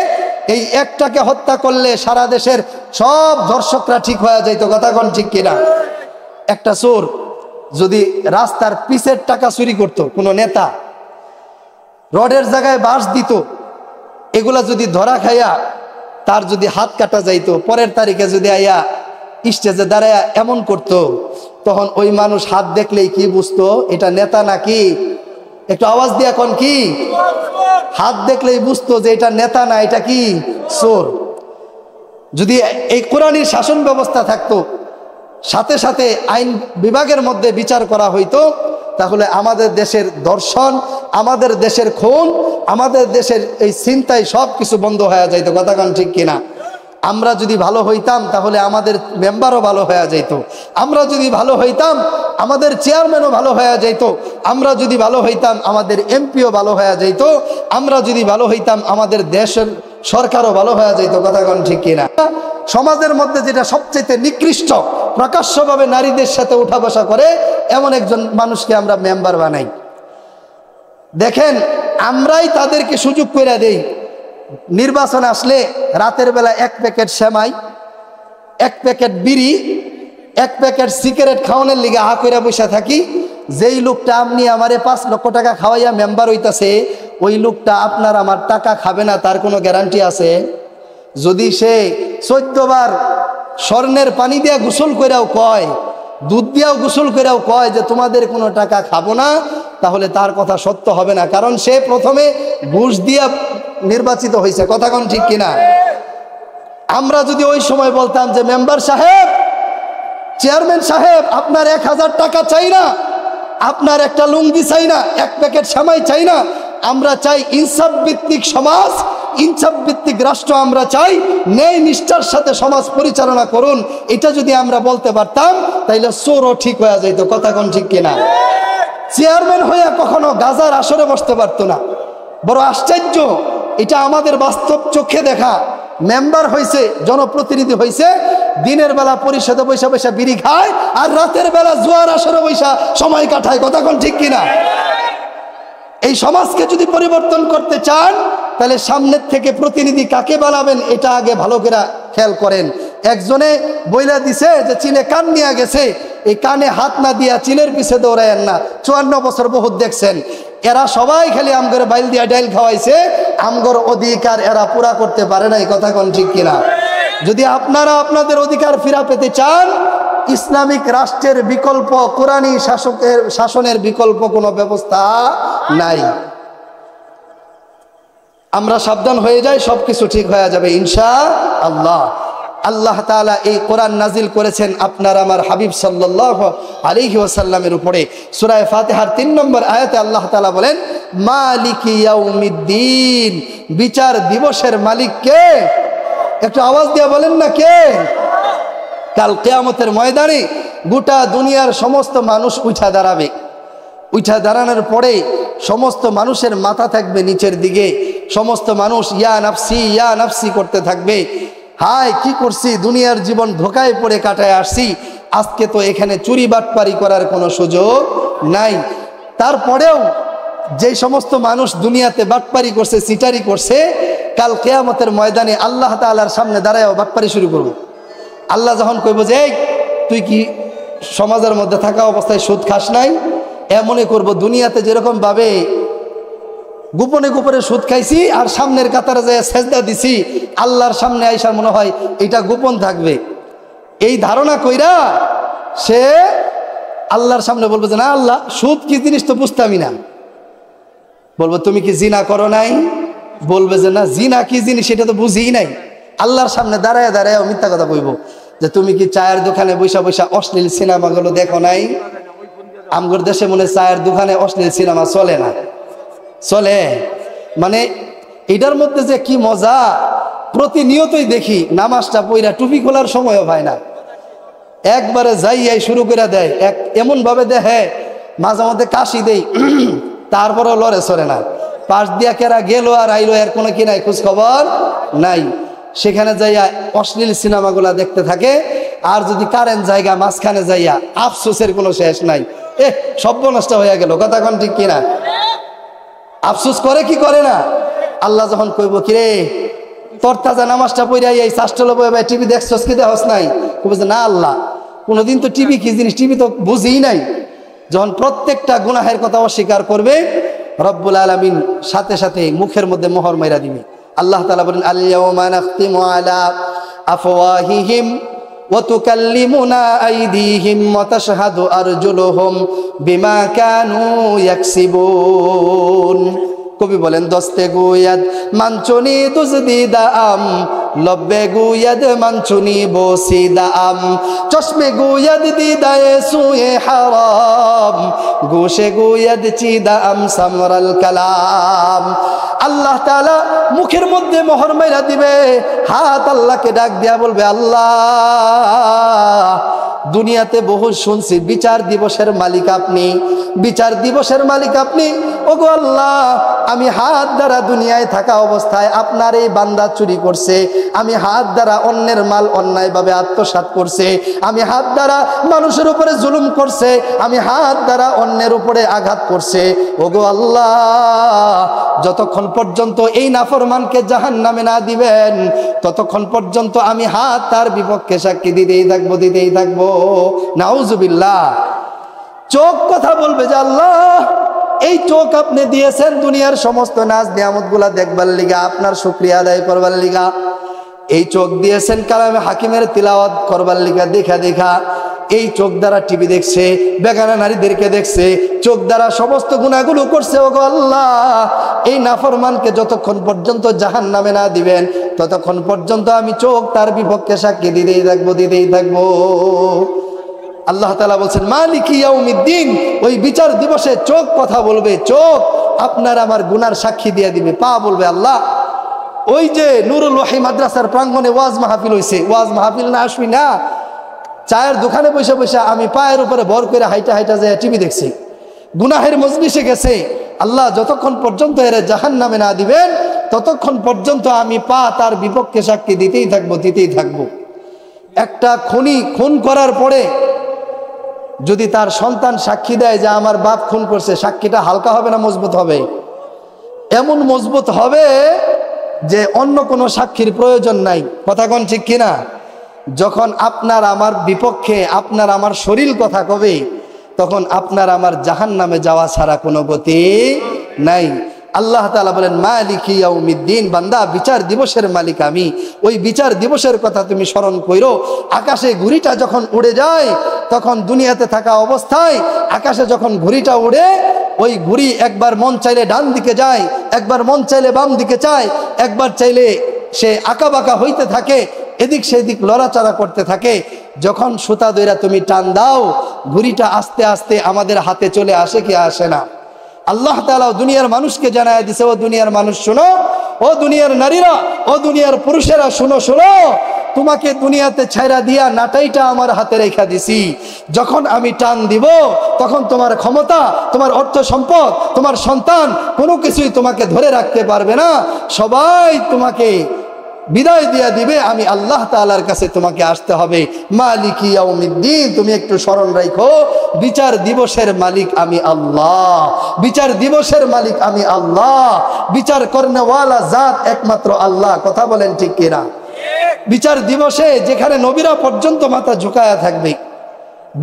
এই একটাকে হত্যা করলে সারা দেশের সব ধর্ষকরা ঠিক হয়ে যাইত। কথা কোন ঠিক কিনা? একটা চোর যদি রাস্তার পিছের টাকা চুরি করত, কোনো নেতা রডের জায়গায় বাঁশ দিত, এগুলা যদি ধরা খাইয়া তার যদি হাত কাটা যাইতো, পরের তারিখে যদি আইয়া স্টেজে দাঁড়ায় এমন করত, তখন ওই মানুষ হাত দেখলেই কি বুঝতো এটা নেতা নাকি? একটু আওয়াজ দিয়া কোন কি? হাত দেখলেই বুঝতো যে এটা নেতা না, এটা কি? চোর। যদি এই কোরআনের শাসন ব্যবস্থা থাকতো, সাথে সাথে আইন বিভাগের মধ্যে বিচার করা হইতো, তাহলে আমাদের দেশের ধর্ষণ, আমাদের দেশের খুন, আমাদের দেশের এই ছিনতাই সব কিছু বন্ধ হয়ে যাইতো। কথা কোন ঠিক কিনা? আমরা যদি ভালো হইতাম তাহলে আমাদের মেম্বারও ভালো হয়ে যেত, আমরা যদি ভালো হইতাম আমাদের চেয়ারম্যানও ভালো হয়ে যেত, আমরা যদি ভালো হইতাম আমাদের এমপিও ভালো হয়ে যেত, আমরা যদি ভালো হইতাম আমাদের দেশের সরকারও ভালো হয়ে যেত। কথা কোন ঠিক কিনা? সমাজের মধ্যে যেটা সবচেয়ে নিকৃষ্ট, প্রকাশ্যভাবে নারীদের সাথে উঠা বসা করে এমন একজন মানুষকে আমরা মেম্বার বানাই। দেখেন, আমরাই তাদেরকে সুযোগ করে দেই। নির্বাচন আসলে রাতের বেলা 1 প্যাকেট সেমাই, 1 প্যাকেট বিড়ি, 1 প্যাকেট সিগারেট খাওয়ানোর লিগে হা কইরা বসে থাকি। যেই লোকটা আপনি আমারে 5 লক্ষ টাকা খাওয়াইয়া মেম্বার হইতাছে, ওই লোকটা আপনার আমার টাকা খাবে না তার কোনো গ্যারান্টি আছে? যদি সে 14 বার স্বর্ণের পানি দিয়া গোসল কইরাও কয়, দুধ দিয়াও গোসল কইরাও কয় যে তোমাদের কোনো টাকা খাবো না, তাহলে তার কথা সত্য হবে না, কারণ সে প্রথমে ঘুষ দিয়া নির্বাচিত হয়েছে। কথা কোন ঠিক কিনা? আমরা যদি ওই সময় বলতাম যে মেম্বার সাহেব, চেয়ারম্যান সাহেব, আপনার 1000 টাকা চাই না, আপনার একটা লুঙ্গি চাই না, 1 প্যাকেট সেমাই চাই না, আমরা চাই ইনসাফ ভিত্তিক সমাজ, ইনসাফ ভিত্তিক রাষ্ট্র আমরা চাই, ন্যায় নিষ্ঠার সাথে সমাজ পরিচালনা করুন, এটা যদি আমরা বলতে পারতাম তাইলে চোরও ঠিক হয়ে যেত। কথা কোন ঠিক কিনা? চেয়ারম্যান হয়ে কখনো গাজার আসরে বসতে পারতো না। বড় আশ্চর্য, এটা আমাদের বাস্তব চোখে দেখা। মেম্বার হয়েছে, জনপ্রতিনিধি হয়েছে, দিনের বেলা পরিষদে বৈশা বৈশা বিড়ি খায়, আর রাতের বেলা জুয়ার আসরে বৈশা সময় কাটায়। কথা কোন ঠিক কিনা? এই সমাজকে যদি পরিবর্তন করতে চান তাহলে সামনের থেকে প্রতিনিধি কাকে বানাবেন এটা আগে ভালো করে খেয়াল করেন। একজনে বইলা দিছে যে চিলে কান নিয়ে গেছে, এই কানে হাত না দিয়া চিলের পিছে দৌড়ায়েন না। 54 বছর বহুত দেখছেন, এরা সবাই খালি আমগর বাইল দিয়া ডাইল খাওয়াইছে, আমগর অধিকার এরা পুরা করতে পারে নাই। কথা কোন ঠিক কিনা? যদি আপনারা আপনাদের অধিকার ফিরা পেতে চান, ইসলামিক রাষ্ট্রের বিকল্প, কোরআনী শাসনের বিকল্প কোনো ব্যবস্থা নাই। আমরা সাবধান হয়ে যাই, সবকিছু ঠিক হয়ে যাবে ইনশাআল্লাহ। আল্লাহ তাআলা এই কোরআন নাজিল করেছেন আপনার আমার হাবিব সাল্লাল্লাহু আলাইহি ওয়াসাল্লামের উপরে। সূরা ফাতিহার 3 নম্বর আয়াতে আল্লাহ তাআলা বলেন, মালিকি ইয়াউমিদ্দিন, বিচার দিবসের মালিক কে? একটু আওয়াজ দিয়ে বলেন না কে? কাল কিয়ামতের ময়দানে গোটা দুনিয়ার সমস্ত মানুষ উঠা দাঁড়াবে। উঠা দাঁড়ানোর পরে সমস্ত মানুষের মাথা থাকবে নিচের দিকে, সমস্ত মানুষ ইয়া নাফসি ইয়া নাফসি করতে থাকবে। হায় কি করছি, দুনিয়ার জীবন ধোকায় পড়ে কাটায় আসছি, আজকে তো এখানে চুরি বাটপারি করার কোনো সুযোগ নাই। তারপরেও যে সমস্ত মানুষ দুনিয়াতে বাটপারি করছে, চিটারি করছে, কাল কিয়ামতের ময়দানে আল্লাহ তাআলার সামনে দাঁড়ায় বাটপারি শুরু করবে। আল্লাহ যখন কইব যে তুই কি সমাজের মধ্যে থাকা অবস্থায় সুদ খাস নাই, এমনই করব দুনিয়াতে যেরকম ভাবে গোপনে গোপনে সুদ খাইছি আর সামনের কাতারে যায় সেজদা দিছি, আল্লাহর সামনে আইসার মনে হয় এটা গোপন থাকবে, এই ধারণা কইরা সে আল্লাহর সামনে বলবে যে না আল্লাহ, সুদ কি জিনিস তো বুঝতামই না। বলবো তুমি কি জিনা করো নাই? বলবে যে না, জিনা কি জিনিস এটা তো বুঝিই নাই। আল্লাহর সামনে দাঁড়ায় দাঁড়ায় মিথ্যা কথা কইব যে তুমি কি চায়ের দোকানে বৈশা বৈশা অশ্লীল সিনেমাগুলো দেখো নাই? আমগর দেশে মনে চায়ের দোকানে অশ্লীল সিনেমা চলে না, চলে। মানে এটার মধ্যে যে কি মজা, প্রতিনিয়তই দেখি। নামাজটা পইরা টুপি খোলার সময়ও হয় না, একবারে যাইয়াই শুরু করে দেয়, এমন ভাবে দেখে মাঝে মধ্যে কাশি দেই, তারপরেও লড়ে সরে না। পাশ দিয়া কেরা গেল আর আইলো, এর কোনো কি নাই, খোঁজ খবর নাই। সেখানে যাইয়া অশ্লীল সিনেমাগুলা দেখতে থাকে। আর যদি কারেন্ট জায়গা মাঝখানে যাইয়া আফসোসের কোনো শেষ নাই, সর্বনষ্ট হয়ে গেল। কথা কোন ঠিক কিনা? আফসোস করে কি করে না? আল্লাহ যখন কইব কিরে তোর তাজা নামাজটা পড়ে এই চাষটা ভাই টিভি দেখছস কি দেখস নাই? কইব যে না আল্লাহ, কোনোদিন তো টিভি কি জিনিস টিভি তো বুঝিই নাই। যখন প্রত্যেকটা গুনাহের কথা অস্বীকার করবে, রব্বুল আলামিন সাথে সাথে মুখের মধ্যে মোহর মাইরা দিবে। আল্লাহ তাআলা বলেন, আল ইয়াউমা নাখতিমু আলা আফওয়াহিহিম وتكلمنا أيديهم وتشهد أرجلهم بما كانوا يكسبون কবি বলেন দস্তে গুয়াদ মানচুনি দুজদি দাম লব্বে গুয়াদ মানচুনি বসি দাম চশমে গুয়াদ দিদায়ে সুয়ে হারাম গোশে গুয়াদ চিদাম সামরাল কালাম। আল্লাহ তাআলা মুখের মধ্যে মোহর মাইরা দিবে, হাত আল্লাহকে ডাক দিয়া বলবে আল্লাহ দুনিয়াতে বহু শুনছি বিচার দিবসের মালিক আপনি, বিচার দিবসের মালিক আপনি। ওগো আল্লাহ আমি হাত দ্বারা দুনিয়ায় থাকা অবস্থায় আপনার এই বান্দা চুরি করছে, আমি হাত দ্বারা অন্যের মাল অন্যায়ভাবে আত্মসাৎ করছে, আমি হাত দ্বারা মানুষের উপরে জুলুম করছে, আমি হাত দ্বারা অন্যের উপরে আঘাত করছে। ওগো আল্লাহ যতক্ষণ পর্যন্ত এই নাফরমানকে জাহান্নামে না দিবেন ততক্ষণ পর্যন্ত আমি হাত তার বিপক্ষে সাক্ষী দিতেই থাকবো। নাউজুবিল্লাহ। চোখ কথা বলবে যে আল্লাহ এই চোখ আপনি দিয়েছেন দুনিয়ার সমস্ত নাজ নিয়ামত গুলা দেখবার লিগা, আপনার শুকরিয়া আদায় করবার লিগা। এই চোখ দিয়েছেন কালামে হাকিমের তিলাওয়াত করবার লিগা, দেখা এই চোখ দ্বারা টিভি দেখছে, বেগানা নারীদেরকে দেখছে, চোখ দ্বারা সমস্ত গুনাহগুলো করছে। ওগো আল্লাহ এই নাফরমানকে যতক্ষণ পর্যন্ত জাহান্নামে না দিবেন ততক্ষণ পর্যন্ত আমি চোখ তার বিপক্ষে সাক্ষী দিতেই থাকবো। আল্লাহ তাআলা বলছেন মালিকি ইয়াউমিদ্দিন, ওই বিচার দিবসে চোখ কথা বলবে, চোখ আপনার আমার গুনার সাক্ষী দিয়ে দিবে। পা বলবে আল্লাহ ওই যে নুরুল ওয়াহি মাদ্রাসার প্রাঙ্গণে ওয়াজ মাহফিল হইছে, ওয়াজ মাহফিল না আসবি না, চায়ের দোকানে বসে আমি পায়ের উপরে ভর করে হাইটা যায় টিভি দেখছি, গুনাহের মজলিসে গেছে। আল্লাহ যতক্ষণ পর্যন্ত এর জাহান্নামে না দিবেন ততক্ষণ পর্যন্ত আমি পা তার বিপক্ষে সাক্ষী দিতেই থাকবো। একটা খুন করার পরে যদি তার সন্তান সাক্ষী দেয় যে আমার বাপ খুন করছে, সাক্ষীটা হালকা হবে না মজবুত হবে? এমন মজবুত হবে যে অন্য কোনো সাক্ষীর প্রয়োজন নাই। কথা কোন ঠিক কিনা? যখন আপনার আমার বিপক্ষে আপনার আমার শরীর কথা কবে তখন আপনার আমার জাহান্নামে যাওয়া ছাড়া কোনো গতি নাই। আল্লাহ তাআলা বলেন মালিকি ইয়াউমিদ্দিন, বান্দা বিচার দিবসের মালিক আমি। ওই বিচার দিবসের কথা তুমি স্মরণ কইরো। আকাশে ঘুড়িটা যখন উড়ে যায় তখন দুনিয়াতে থাকা অবস্থায় আকাশে যখন ঘুড়িটা উড়ে, ওই ঘুড়ি একবার মন চাইলে ডান দিকে যায়, একবার মন চাইলে বাম দিকে যায়, একবার চাইলে সে আঁকাবাঁকা হইতে থাকে, এদিক সেদিক লড়াচড়া করতে থাকে। যখন সুতা দইরা তুমি টান দাও ঘুড়িটা আস্তে আস্তে আমাদের হাতে চলে আসে কি আসে না? আল্লাহ তাআলা দুনিয়ার মানুষকে জানায় দিছে, ও দুনিয়ার মানুষ শোনো, ও দুনিয়ার নারীরা, ও দুনিয়ার পুরুষেরা শোনো, তোমাকে দুনিয়াতে ছাইরা দিয়া নাটাইটা আমার হাতে রেখা দিছি। যখন আমি টান দিব তখন তোমার ক্ষমতা, তোমার অর্থ সম্পদ, তোমার সন্তান কোনো কিছুই তোমাকে ধরে রাখতে পারবে না, সবাই তোমাকে বিদায় দিয়া দিবে। আমি আল্লাহ তাআলার কাছে তোমাকে আসতে হবে। মালিকি ইয়াউমিদ্দিন, তুমি একটু স্মরণ রাখো, বিচার দিবসের মালিক আমি আল্লাহ, বিচার দিবসের মালিক আমি আল্লাহ, বিচার করনেওয়ালা জাত একমাত্র আল্লাহ। কথা বলেন ঠিক কিনা? বিচার দিবসে যেখানে নবীরা পর্যন্ত মাথা ঝুঁকায়া থাকবে,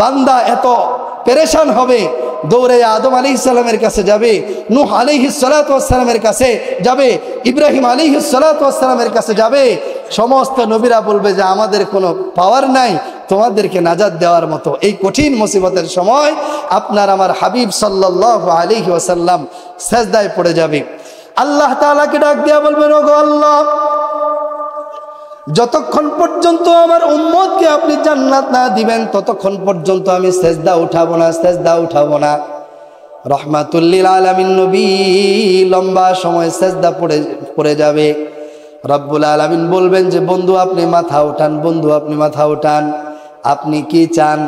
বান্দা এত পেরেশান হবে, দৌড়ে আদম আলাইহিস সালামের কাছে যাবে, নূহ আলাইহিস সালাতু ওয়াস সালামের কাছে যাবে, ইব্রাহিম আলাইহিস সালাতু ওয়াস সালামের কাছে যাবে। সমস্ত নবীরা বলবে যে আমাদের কোনো পাওয়ার নাই তোমাদেরকে নাজাত দেওয়ার মতো। এই কঠিন মুসিবতের সময় আপনার আমার হাবিব সাল্লাল্লাহু আলাইহি ওয়াসাল্লাম সিজদায় পড়ে যাবে। আল্লাহ তাআলাকে ডাক দিয়া বলবেন, ওগো আল্লাহ যতক্ষণ পর্যন্ত আমার উম্মতকে আপনি জান্নাত না দিবেন ততক্ষণ পর্যন্ত আমি সিজদা উঠাবো না। রাহমাতুল লিল আলামিন নবী লম্বা সময় সিজদা পড়ে যাবে। রব্বুল আলামিন বলবেন যে বন্ধু আপনি মাথা উঠান, আপনি কি চান?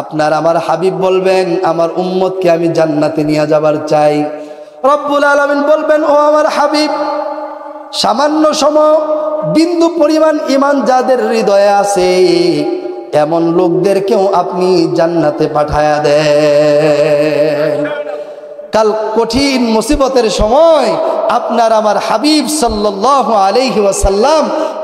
আপনার আমার হাবিব বলবেন আমার উম্মতকে আমি জান্নাতে নিয়ে যাবার চাই। রব্বুল আলামিন বলবেন, ও আমার হাবিব, সামান্য বিন্দু পরিমাণ ঈমান যাদের হৃদয়ে আছে এমন লোকদেরকেও আপনি জান্নাতে পাঠায়া দেন। কাল কঠিন মুসিবতের সময় আপনার আমার হাবিব সাল্লাল্লাহু আলাইহি ওয়াসাল্লাম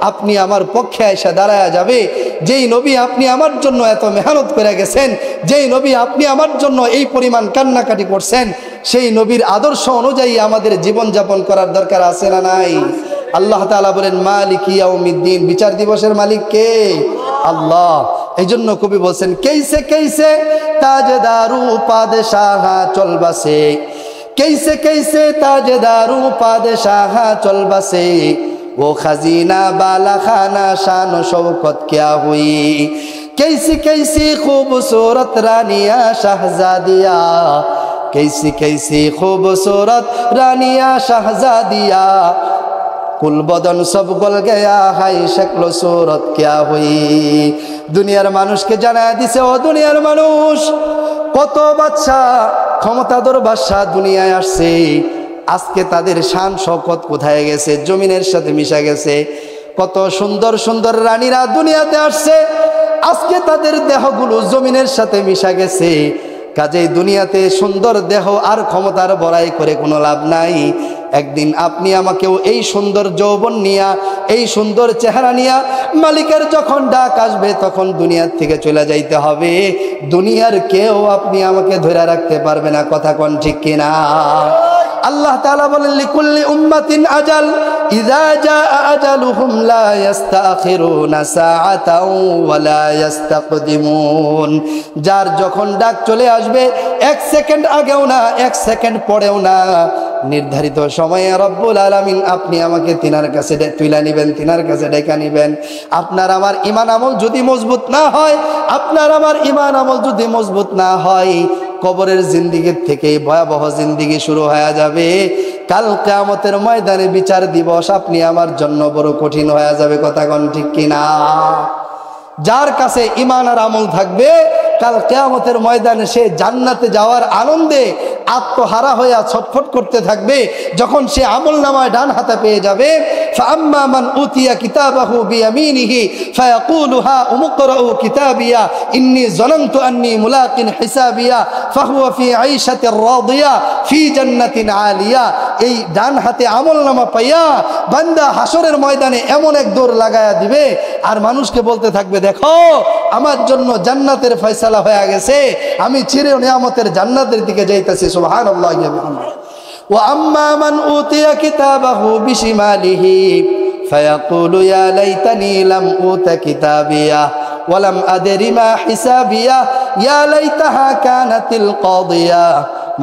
আপনি আমার পক্ষে এসে দাঁড়ায়া যাবে। যেই নবী আপনি আমার জন্য এত মেহনত করে গেছেন, যেই নবী আপনি আমার জন্য এই পরিমাণ কান্নাকাটি করছেন, সেই নবীর আদর্শ অনুযায়ী আমাদের জীবন যাপন করার দরকার আছে না নাই? আল্লাহ তাআলা বলেন মালিকি ইয়াউমিদ্দিন, বিচার দিবসের মালিক কে? আল্লাহ। এই জন্য কবি বলছেন कैसे कैसे ताजदारू पादशाह चल बसे, कैसे कैसे ताजदारू पादशाह चल बसे, वो खजीना बाला खाना शान शौकत क्या हुई, कैसी कैसी खूबसूरत रानिया शहजादिया, कैसी कैसी खूबसूरत रानिया शहजादिया, कुल बदन सब गल गया हाय शक्ल सूरत क्या हुई। দুনিয়ার মানুষকে জানায় দিছে, ও দুনিয়ার মানুষ, কত বাদশা ক্ষমতাধর বাদশা দুনিয়ায় আসছে, আজকে তাদের শান শওকত কোথায় গেছে, জমিনের সাথে মিশা গেছে। কত সুন্দর সুন্দর রানীরা দুনিয়াতে আসছে, আজকে তাদের দেহগুলো জমিনের সাথে মিশা গেছে। কাজেই দুনিয়াতে সুন্দর দেহ আর ক্ষমতার বড়াই করে কোনো লাভ নাই। একদিন আপনি আমাকেও এই সুন্দর যৌবন নিয়া, এই সুন্দর চেহারা নিয়া মালিকের যখন ডাক আসবে তখন দুনিয়ার থেকে চলে যাইতে হবে। দুনিয়ার কেউ আপনি আমাকে ধরে রাখতে পারবে না। কথা কোন ঠিক কিনা? আল্লাহ তাআলা বলেন লিকুল্লি উম্মাতিন আজাল ইযা জাআ আজালুহুম লা ইস্তাখিরুনা সাআতাও ওয়া লা ইস্তাকদিমুন। যার যখন ডাক চলে আসবে এক সেকেন্ড আগেও না, এক সেকেন্ড পরেও না, নির্ধারিত সময়ে রব্বুল আলামিন আপনি আমাকে তিনার কাছে তুইলা নিবেন, তিনার কাছে ডেকা নিবেন। আপনার আমার ঈমান আমল যদি মজবুত না হয়, আপনার আমার ঈমান আমল যদি মজবুত না হয়, কবরের জিন্দেগির থেকে ভয়াবহ জিন্দেগি শুরু হয়ে যাবে। কাল কিয়ামতের ময়দানে বিচার দিবস আপনি আমার জন্য বড় কঠিন হয়ে যাবে। কথা কোন ঠিক কিনা? যার কাছে ঈমান আর আমল থাকবে, কাল কিয়ামতের ময়দানে সে জান্নাতে যাওয়ার আনন্দে আত্মহারা হয়ে ছটফট করতে থাকবে। যখন সে আমল নামায় ডান হাতে পেয়ে যাবে, ফাআম্মা মান উতিয়া কিতাবাহু বিয়ামিনিহি ফায়াকুলু হা উমকরাউ কিতাবিয়া ইন্নী যানানতু আন্নী মুলাকিন হিসাবিয়া ফাহুয়া ফি আইশাতির রাদিয়া ফি জান্নাতিন আলিয়া। এই ডান হাতে আমল নামা পাইয়া বান্দা হাসরের ময়দানে এমন এক দৌড় লাগায়া দিবে আর মানুষকে বলতে থাকবে, দেখো আমার জন্য জান্নাতের ফয়সালা হয়ে গেছে, আমি চির নিয়ামতের জান্নাতের দিকে যাইতেছি। সুবহানাল্লাহ। ওয়া আম্মা মান উতিয়া কিতাবাহু বিশিমালিহি ফায়াকুলু ইয়া লাইতানি লাম উতা কিতাবিয়া ওয়া লাম আদরি মা হিসাবিয়া ইয়া লাইতাহা কানাতিল কাদিয়া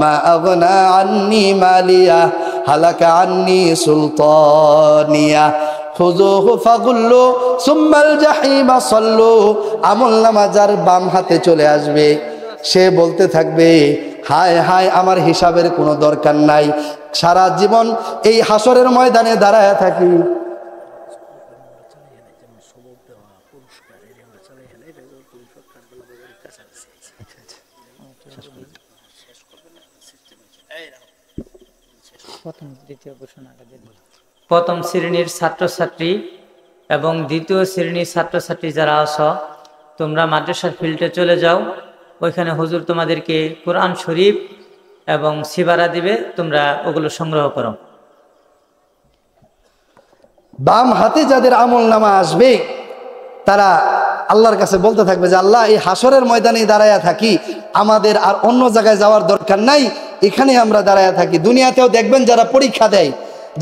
মা আগনা আন্নী মালিয়া হালাকা আন্নী সুলতানিয়া খুযুহু ফাগুল্লু সুম্মাল জাহিমা সাল্লু। আমলনামা যার বাম হাতে চলে আসবে, সে বলতে থাকবে, হায় হায় আমার হিসাবের কোনো দরকার নাই, সারা জীবন এই হাসরের ময়দানে দাঁড়ায় থাকি। প্রথম শ্রেণীর ছাত্রছাত্রী এবং দ্বিতীয় শ্রেণীর ছাত্রছাত্রী যারা আছো, তোমরা মাদ্রাসার ফিল্ডে চলে যাও, ওইখানে হুজুর তোমাদেরকে কোরআন শরীফ এবং সিবারা দিবে, তোমরা ওগুলো সংগ্রহ করো। বাম হাতে যাদের আমল নামা আসবে তারা আল্লাহর কাছে বলতে থাকবে যে আল্লাহ এই হাসরের ময়দানে দাঁড়ায়া থাকি, আমাদের আর অন্য জায়গায় যাওয়ার দরকার নাই, এখানে আমরা দাঁড়ায়া থাকি। দুনিয়াতেও দেখবেন যারা পরীক্ষা দেয়,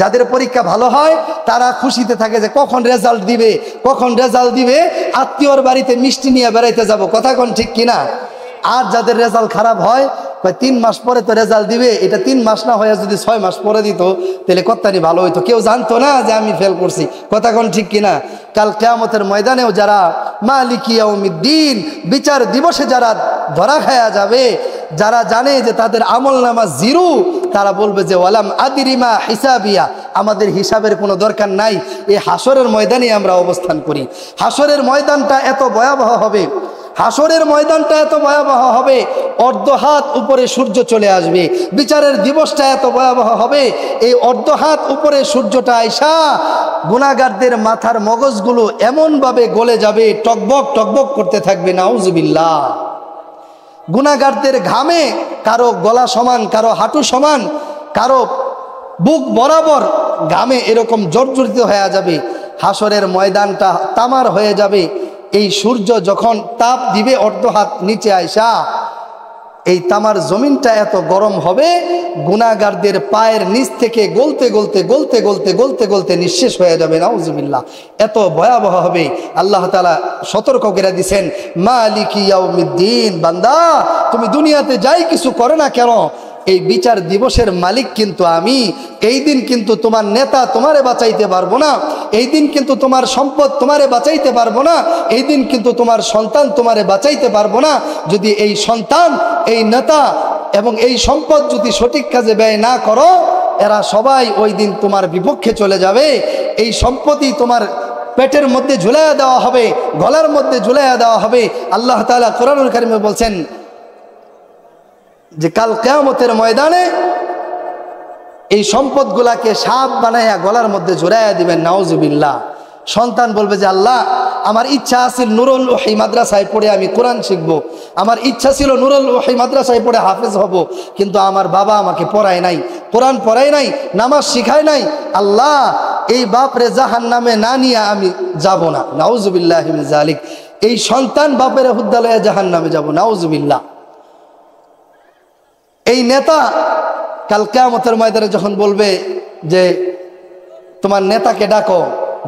যাদের পরীক্ষা ভালো হয় তারা খুশিতে থাকে যে কখন রেজাল্ট দিবে, কখন রেজাল্ট দিবে, আত্মীয়র বাড়িতে মিষ্টি নিয়ে বেড়াইতে যাব। কথা কোন ঠিক কিনা? আর যাদের রেজাল্ট খারাপ হয়, 3 মাস পরে তো রেজাল্ট দিবে, এটা 3 মাস না হয়ে যদি 6 মাস পরে দিত তাহলে কতটাই ভালো হইতো, কেউ জানতো না যে আমি ফেল করছি। কথা কোন ঠিক কিনা? কাল কিয়ামতের ময়দানেও যারা মালিকি ইয়াউমিদ্দিন বিচার দিবসে যারা ধরা খায়া যাবে, যারা জানে যে তাদের আমল নামা জিরো, তারা বলবে যে ওয়ালাম আদিরিমা হিসাবিয়া, আমাদের হিসাবের কোনো দরকার নাই। এই হাসরের ময়দানে আমরা অবস্থান করি। হাসরের ময়দানটা এত ভয়াবহ হবে, হাসরের ময়দানটা এত ভয়াবহ হবে, অর্ধ হাত উপরে সূর্য চলে আসবে। বিচারের দিবসটা এত ভয়াবহ হবে, এই অর্ধ হাত উপরে সূর্যটা আইসা গুনাহগারদের মাথার মগজগুলো এমনভাবে গলে যাবে, টকবক টকবক করতে থাকবে। নাউজুবিল্লাহ। গুনাহগারদের ঘামে কারো গলা সমান, কারো হাঁটু সমান, কারো বুক বরাবর ঘামে এরকম জর্জরিত হয়ে যাবে। হাসরের ময়দানটা তামার হয়ে যাবে। এই সূর্য যখন তাপ দিবে অর্ধ হাত নিচে আইসা, এই তামার জমিনটা এত গরম হবে, গুনাহগারদের পায়ের নিচ থেকে গলতে গলতে গলতে গলতে গলতে গলতে নিঃশেষ হয়ে যাবে। নাউজুবিল্লাহ, এত ভয়াবহ হবে। আল্লাহ তাআলা সতর্ক করে দিয়েছেন, মালিকি ইয়াউমিদ্দিন, বান্দা তুমি দুনিয়াতে যাই কিছু করে না কেন, এই বিচার দিবসের মালিক কিন্তু আমি। এই দিন কিন্তু তোমার নেতা তোমারে বাঁচাইতে পারবো না, এই দিন কিন্তু তোমার সম্পদ তোমারে বাঁচাইতে পারবো না, এই দিন কিন্তু তোমার সন্তান তোমারে বাঁচাইতে পারবো না। যদি এই সন্তান, এই নেতা এবং এই সম্পদ যদি সঠিক কাজে ব্যয় না করো, এরা সবাই ওই দিন তোমার বিপক্ষে চলে যাবে। এই সম্পত্তি তোমার পেটের মধ্যে ঝুলাইয়া দেওয়া হবে, গলার মধ্যে ঝুলাইয়া দেওয়া হবে। আল্লাহ তাআলা কোরআনুল কারীমে বলছেন যে কাল কিয়ামতের ময়দানে এই সম্পদগুলাকে সাপ বানাইয়া গলার মধ্যে জড়াইয়া দিবেন। নাউজুবিল্লাহ। সন্তান বলবে যে আল্লাহ, আমার ইচ্ছা আছিল নুরুল ওহী মাদ্রাসায় পড়ে আমি কোরআন শিখব, আমার ইচ্ছা ছিল নুরুল ওহী মাদ্রাসায় পড়ে হাফেজ হব, কিন্তু আমার বাবা আমাকে পড়ায় নাই, কোরআন পড়ায় নাই, নামাজ শিখায় নাই। আল্লাহ, এই বাপরে জাহান্নামে না নিয়ে আমি যাব না। নাউজুবিল্লাহি মিন যালিক। এই সন্তান বাপের হুদ্দা লইয়া জাহান্নামে যাব। নাউজুবিল্লাহ। এই নেতা কাল কিয়ামতের ময়দানে যখন বলবে যে তোমার নেতাকে ডাকো,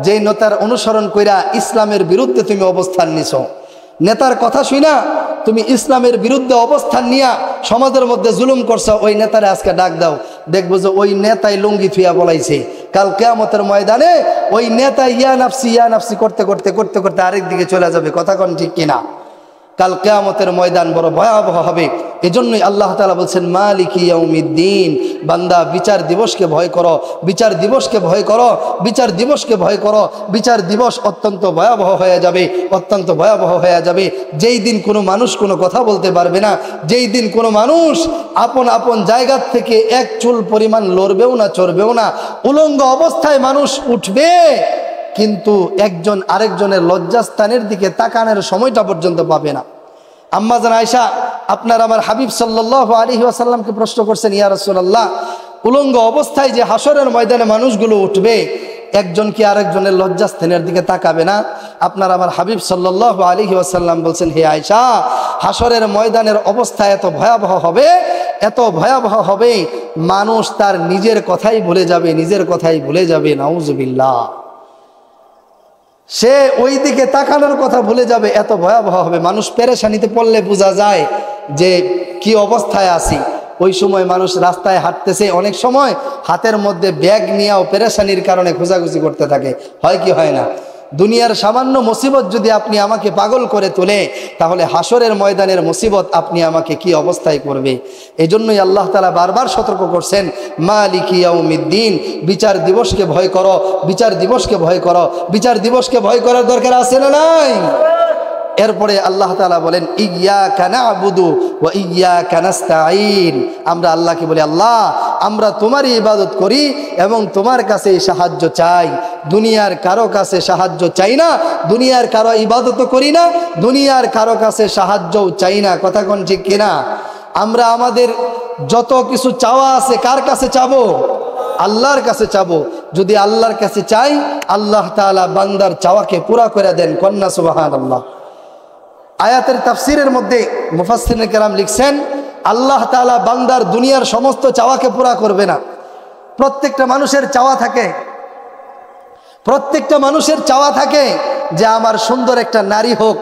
যেই নেতার অনুসরণ কইরা ইসলামের বিরুদ্ধে তুমি অবস্থান নিছো, নেতার কথা শুনা তুমি ইসলামের বিরুদ্ধে অবস্থান নিয়া সমাজের মধ্যে জুলুম করছো, ওই নেতারে আজকে ডাক দাও, দেখবো যে ওই নেতাই লুঙ্গি থুইয়া বলাইছে। কাল কিয়ামতের ময়দানে ওই নেতা ইয়া নাফসি করতে করতে করতে করতে আরেক দিকে চলে যাবে। কথা কোন ঠিক কিনা? কাল কিয়ামতের ময়দান বড় ভয়াবহ হবে। এজন্যই আল্লাহ তাআলা বলছেন, মালিকি ইয়াউমিদ্দিন, বান্দা বিচার দিবসকে ভয় করো, বিচার দিবসকে ভয় করো, বিচার দিবসকে ভয় করো। বিচার দিবস অত্যন্ত ভয়াবহ হয়ে যাবে, অত্যন্ত ভয়াবহ হয়ে যাবে। যেই দিন কোনো মানুষ কোনো কথা বলতে পারবে না, যেই দিন কোনো মানুষ আপন আপন জায়গার থেকে এক চুল পরিমাণ লড়বেও না, চড়বেও না। উলঙ্গ অবস্থায় মানুষ উঠবে, কিন্তু একজন আরেকজনের লজ্জাস্থানের দিকে তাকানোর সময়টা পর্যন্ত পাবে না। আম্মা জান আয়েশা আপনার আমার হাবিব সাল্লাল্লাহু আলাইহি ওয়াসাল্লামকে প্রশ্ন করছেন, ইয়া রাসূলুল্লাহ, উলঙ্গ অবস্থায় যে হাসরের ময়দানে মানুষগুলো উঠবে, একজন কি আরেকজনের লজ্জাস্থানের দিকে তাকাবে না? আপনার আমার হাবিব সাল্লাল্লাহু আলাইহি ওয়াসাল্লাম বলছেন, হে আয়েশা, হাসরের ময়দানের অবস্থা এত ভয়াবহ হবে, এত ভয়াবহ হবে, মানুষ তার নিজের কথাই ভুলে যাবে, নিজের কথাই ভুলে যাবে। নাউজুবিল্লাহ। সে ওই দিকে তাকানোর কথা ভুলে যাবে, এত ভয়াবহ হবে। মানুষ পেরেশানিতে পড়লে বোঝা যায় যে কি অবস্থায় আছি। ওই সময় মানুষ রাস্তায় হাঁটতেছে, অনেক সময় হাতের মধ্যে ব্যাগ নিয়েও পেরেশানির কারণে খোঁজাখুঁজি করতে থাকে, হয় কি হয় না? দুনিয়ার সামান্য মুসিবত যদি আপনি আমাকে পাগল করে তোলে, তাহলে হাসরের ময়দানের মুসিবত আপনি আমাকে কি অবস্থায় করবে? এই জন্যই আল্লাহ তাআলা বারবার সতর্ক করছেন, মালিকি ইয়াউমিদ্দিন, বিচার দিবসকে ভয় করো, বিচার দিবসকে ভয় করো। বিচার দিবসকে ভয় করার দরকার আছে না নাই? এরপরে আল্লাহ তাআলা বলেন, ইয়্যাকা না'বুদু ওয়া ইয়্যাকা নাস্তাঈন। আমরা আল্লাহকে বলি, আল্লাহ, আমরা তোমারই ইবাদত করি এবং তোমার কাছে সাহায্য চাই। দুনিয়ার কারো কাছে সাহায্য চাই না, দুনিয়ার কারো ইবাদতও করি না, দুনিয়ার কারো কাছে সাহায্যও চাই না। কথা কোন ঠিক কিনা? আমরা আমাদের যত কিছু চাওয়া আছে কার কাছে চাবো? আল্লাহর কাছে চাবো। যদি আল্লাহর কাছে চাই, আল্লাহ তাআলা বান্দার চাওয়াকে পুরা করে দেন। কন্যা সুবহানাল্লাহ। আয়াতের তাফসিরের মধ্যে মুফাসসিরিনে কেরাম লিখছেন, আল্লাহ তাআলা বান্দার দুনিয়ার সমস্ত চাওয়াকে পুরা করবে না। প্রত্যেকটা মানুষের চাওয়া থাকে, প্রত্যেকটা মানুষের চাওয়া থাকে যে আমার সুন্দর একটা নারী হোক,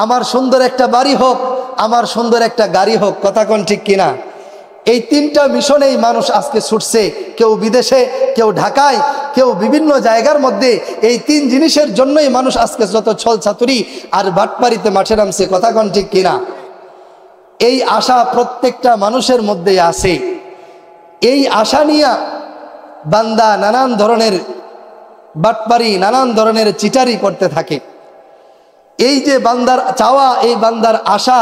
আমার সুন্দর একটা বাড়ি হোক, আমার সুন্দর একটা গাড়ি হোক। কথা কোন ঠিক কিনা? এই তিনটা মিশনেই মানুষ আজকে ছুটছে, কেউ বিদেশে, কেউ ঢাকায়, কেউ বিভিন্ন জায়গার মধ্যে। এই তিন জিনিসের জন্যই মানুষ আজকে যত ছল ছাতুরি আর বাটপাড়িতে মাঠে নামছে। কথা কোন ঠিক কিনা? এই আশা প্রত্যেকটা মানুষের মধ্যে আছে। এই আশা নিয়ে বান্দা নানান ধরনের বাটপাড়ি, নানান ধরনের চিটারি করতে থাকে। এই যে বান্দার চাওয়া, এই বান্দার আশা,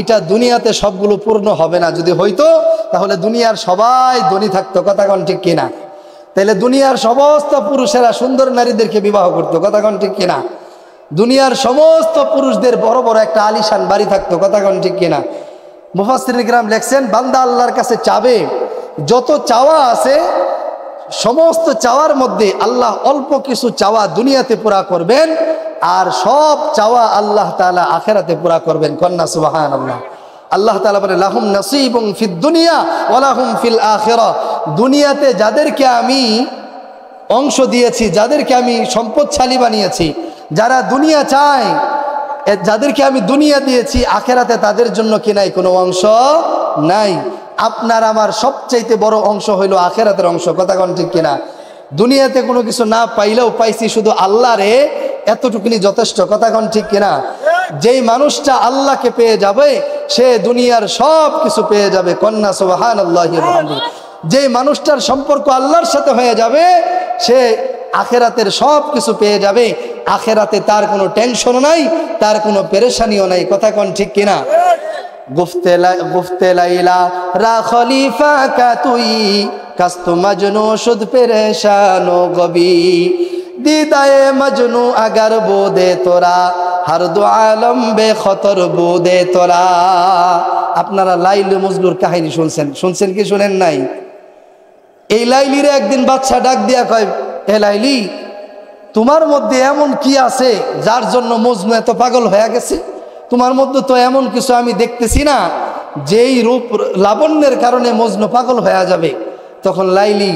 এটা দুনিয়াতে সবগুলো পূর্ণ হবে না। যদি হইতো তাহলে দুনিয়ার সবাই ধনী থাকতো। কথা কোন ঠিক কিনা? তাহলে দুনিয়ার সমস্ত পুরুষেরা সুন্দর নারীদেরকে বিবাহ করতো। কথা কোন ঠিক কিনা? দুনিয়ার সমস্ত পুরুষদের বড় বড় একটা আলিশান বাড়ি থাকতো। কথা কোন ঠিক কিনা? মুফাসসিরিনে কেরাম লেখছেন, বান্দা আল্লাহর কাছে চাবে, যত চাওয়া আছে সমস্ত চাওয়ার মধ্যে আল্লাহ অল্প কিছু চাওয়া দুনিয়াতে পুরা করবেন, আর সব চাওয়া আল্লাহ তাআলা আখিরাতে পুরা করবেন। কন্যা সুবহানাল্লাহ। আল্লাহ তাআলা বলে লাহুম নাসীবুন ফিদ দুনিয়া ওয়া লাহুম ফিল আখিরাহ, দুনিয়াতে যাদেরকে আমি অংশ দিয়েছি, যাদেরকে আমি সম্পদশালী বানিয়েছি, যারা দুনিয়া চায়, যাদেরকে আমি দুনিয়া দিয়েছি, আখেরাতে তাদের জন্য কি নাই? কোনো অংশ নাই। আপনার আমার সবচাইতে বড় অংশ হইল আখেরাতের অংশ। কথা কোন ঠিক কিনা? দুনিয়াতে কোনো কিছু না পাইলেও পাইছি শুধু আল্লাহরে, এতটুকুনি যথেষ্ট। কথা কোন ঠিক কিনা? যেই মানুষটা আল্লাহকে পেয়ে যাবে সে দুনিয়ার সব কিছু পেয়ে যাবে। কন্যা সুবহানাল্লাহি ওয়া বিহামদিহি। যেই মানুষটার সম্পর্ক আল্লাহর সাথে হয়ে যাবে সে আখেরাতের সব কিছু পেয়ে যাবে। আখেরাতে তার কোনো টেনশনও নাই, তার কোনো পেরেশানিও নাই। কথা কোন ঠিক কিনা? গুফতে লাইলা রা খলিফা কা তুই কাস্তু মজনু শুদ পেরেশানো গবি দিদায়ে মজনু আগার বোদে তোরা হর দু আলম বে খতর বোদে তোরা। আপনারা লাইলি মজনুর কাহিনী শুনছেন কি শুনেন নাই? এই লাইলিরে একদিন বাদশা ডাক দিয়া কয়, এ লাইলি, তোমার মধ্যে এমন কি আছে যার জন্য মজনু এত পাগল হয়ে গেছে? তোমার মধ্যে তো এমন কিছু আমি দেখতেছি না যেই রূপ লাবণ্যের কারণে মজনু পাগল হয়ে যাবে। তখন লাইলি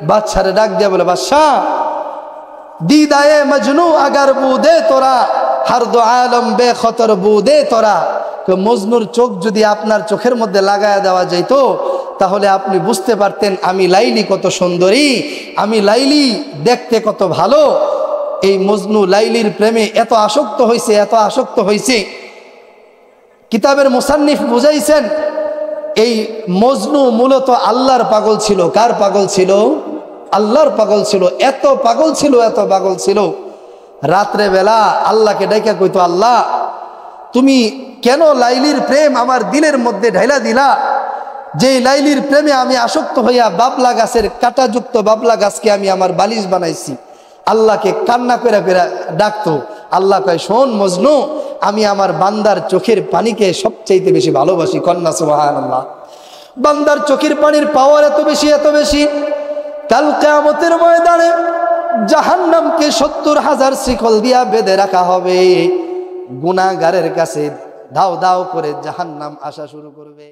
বাদশারে ডাক দিয়া বলে, বাদশা, দিদায়ে মজনু আগার বুদে তোরা হর দো আলম বে খতর বুদে তোরা। মজনুর চোখ যদি আপনার চোখের মধ্যে লাগায়া দেওয়া যেত তাহলে আপনি বুঝতে পারতেন আমি লাইলি কত সুন্দরী, আমি লাইলি দেখতে কত ভালো। এই মজনু লাইলির প্রেমে এত আসক্ত হয়েছে, এত আসক্ত হয়েছে। কিতাবের মুসান্নিফ বুঝাইছেন এই মজনু মূলত আল্লাহর পাগল ছিল। কার পাগল ছিল? আল্লাহর পাগল ছিল। এত পাগল ছিল, এত পাগল ছিল, রাত্রে বেলা আল্লাহকে ডাইকা কইতো, আল্লাহ তুমি কেন লাইলির প্রেম আমার দিলের মধ্যে ঢাইলা দিলা? যে লাইলির প্রেমে আমি আসক্ত হইয়া বাবলা গাছের কাঁটাযুক্ত বাবলা গাছকে আমি আমার বালিশ বানাইছি। আল্লাহকে কান্না করে করে ডাকতো। আল্লাহ কয়, শোন মজনু, আমি আমার বান্দার চোখের পানিকে সবচাইতে বেশি ভালোবাসি। কন্যা সুবহানাল্লাহ। বান্দার চোখের পানির পাওয়ার এত বেশি, এত বেশি, কাল কিয়ামতের ময়দানে জাহান্নামকে ৭০,০০০ শিকল দিয়া বেঁধে রাখা হবে। গুনাহগারের কাছে দাও দাও করে জাহান্নাম আসা শুরু করবে।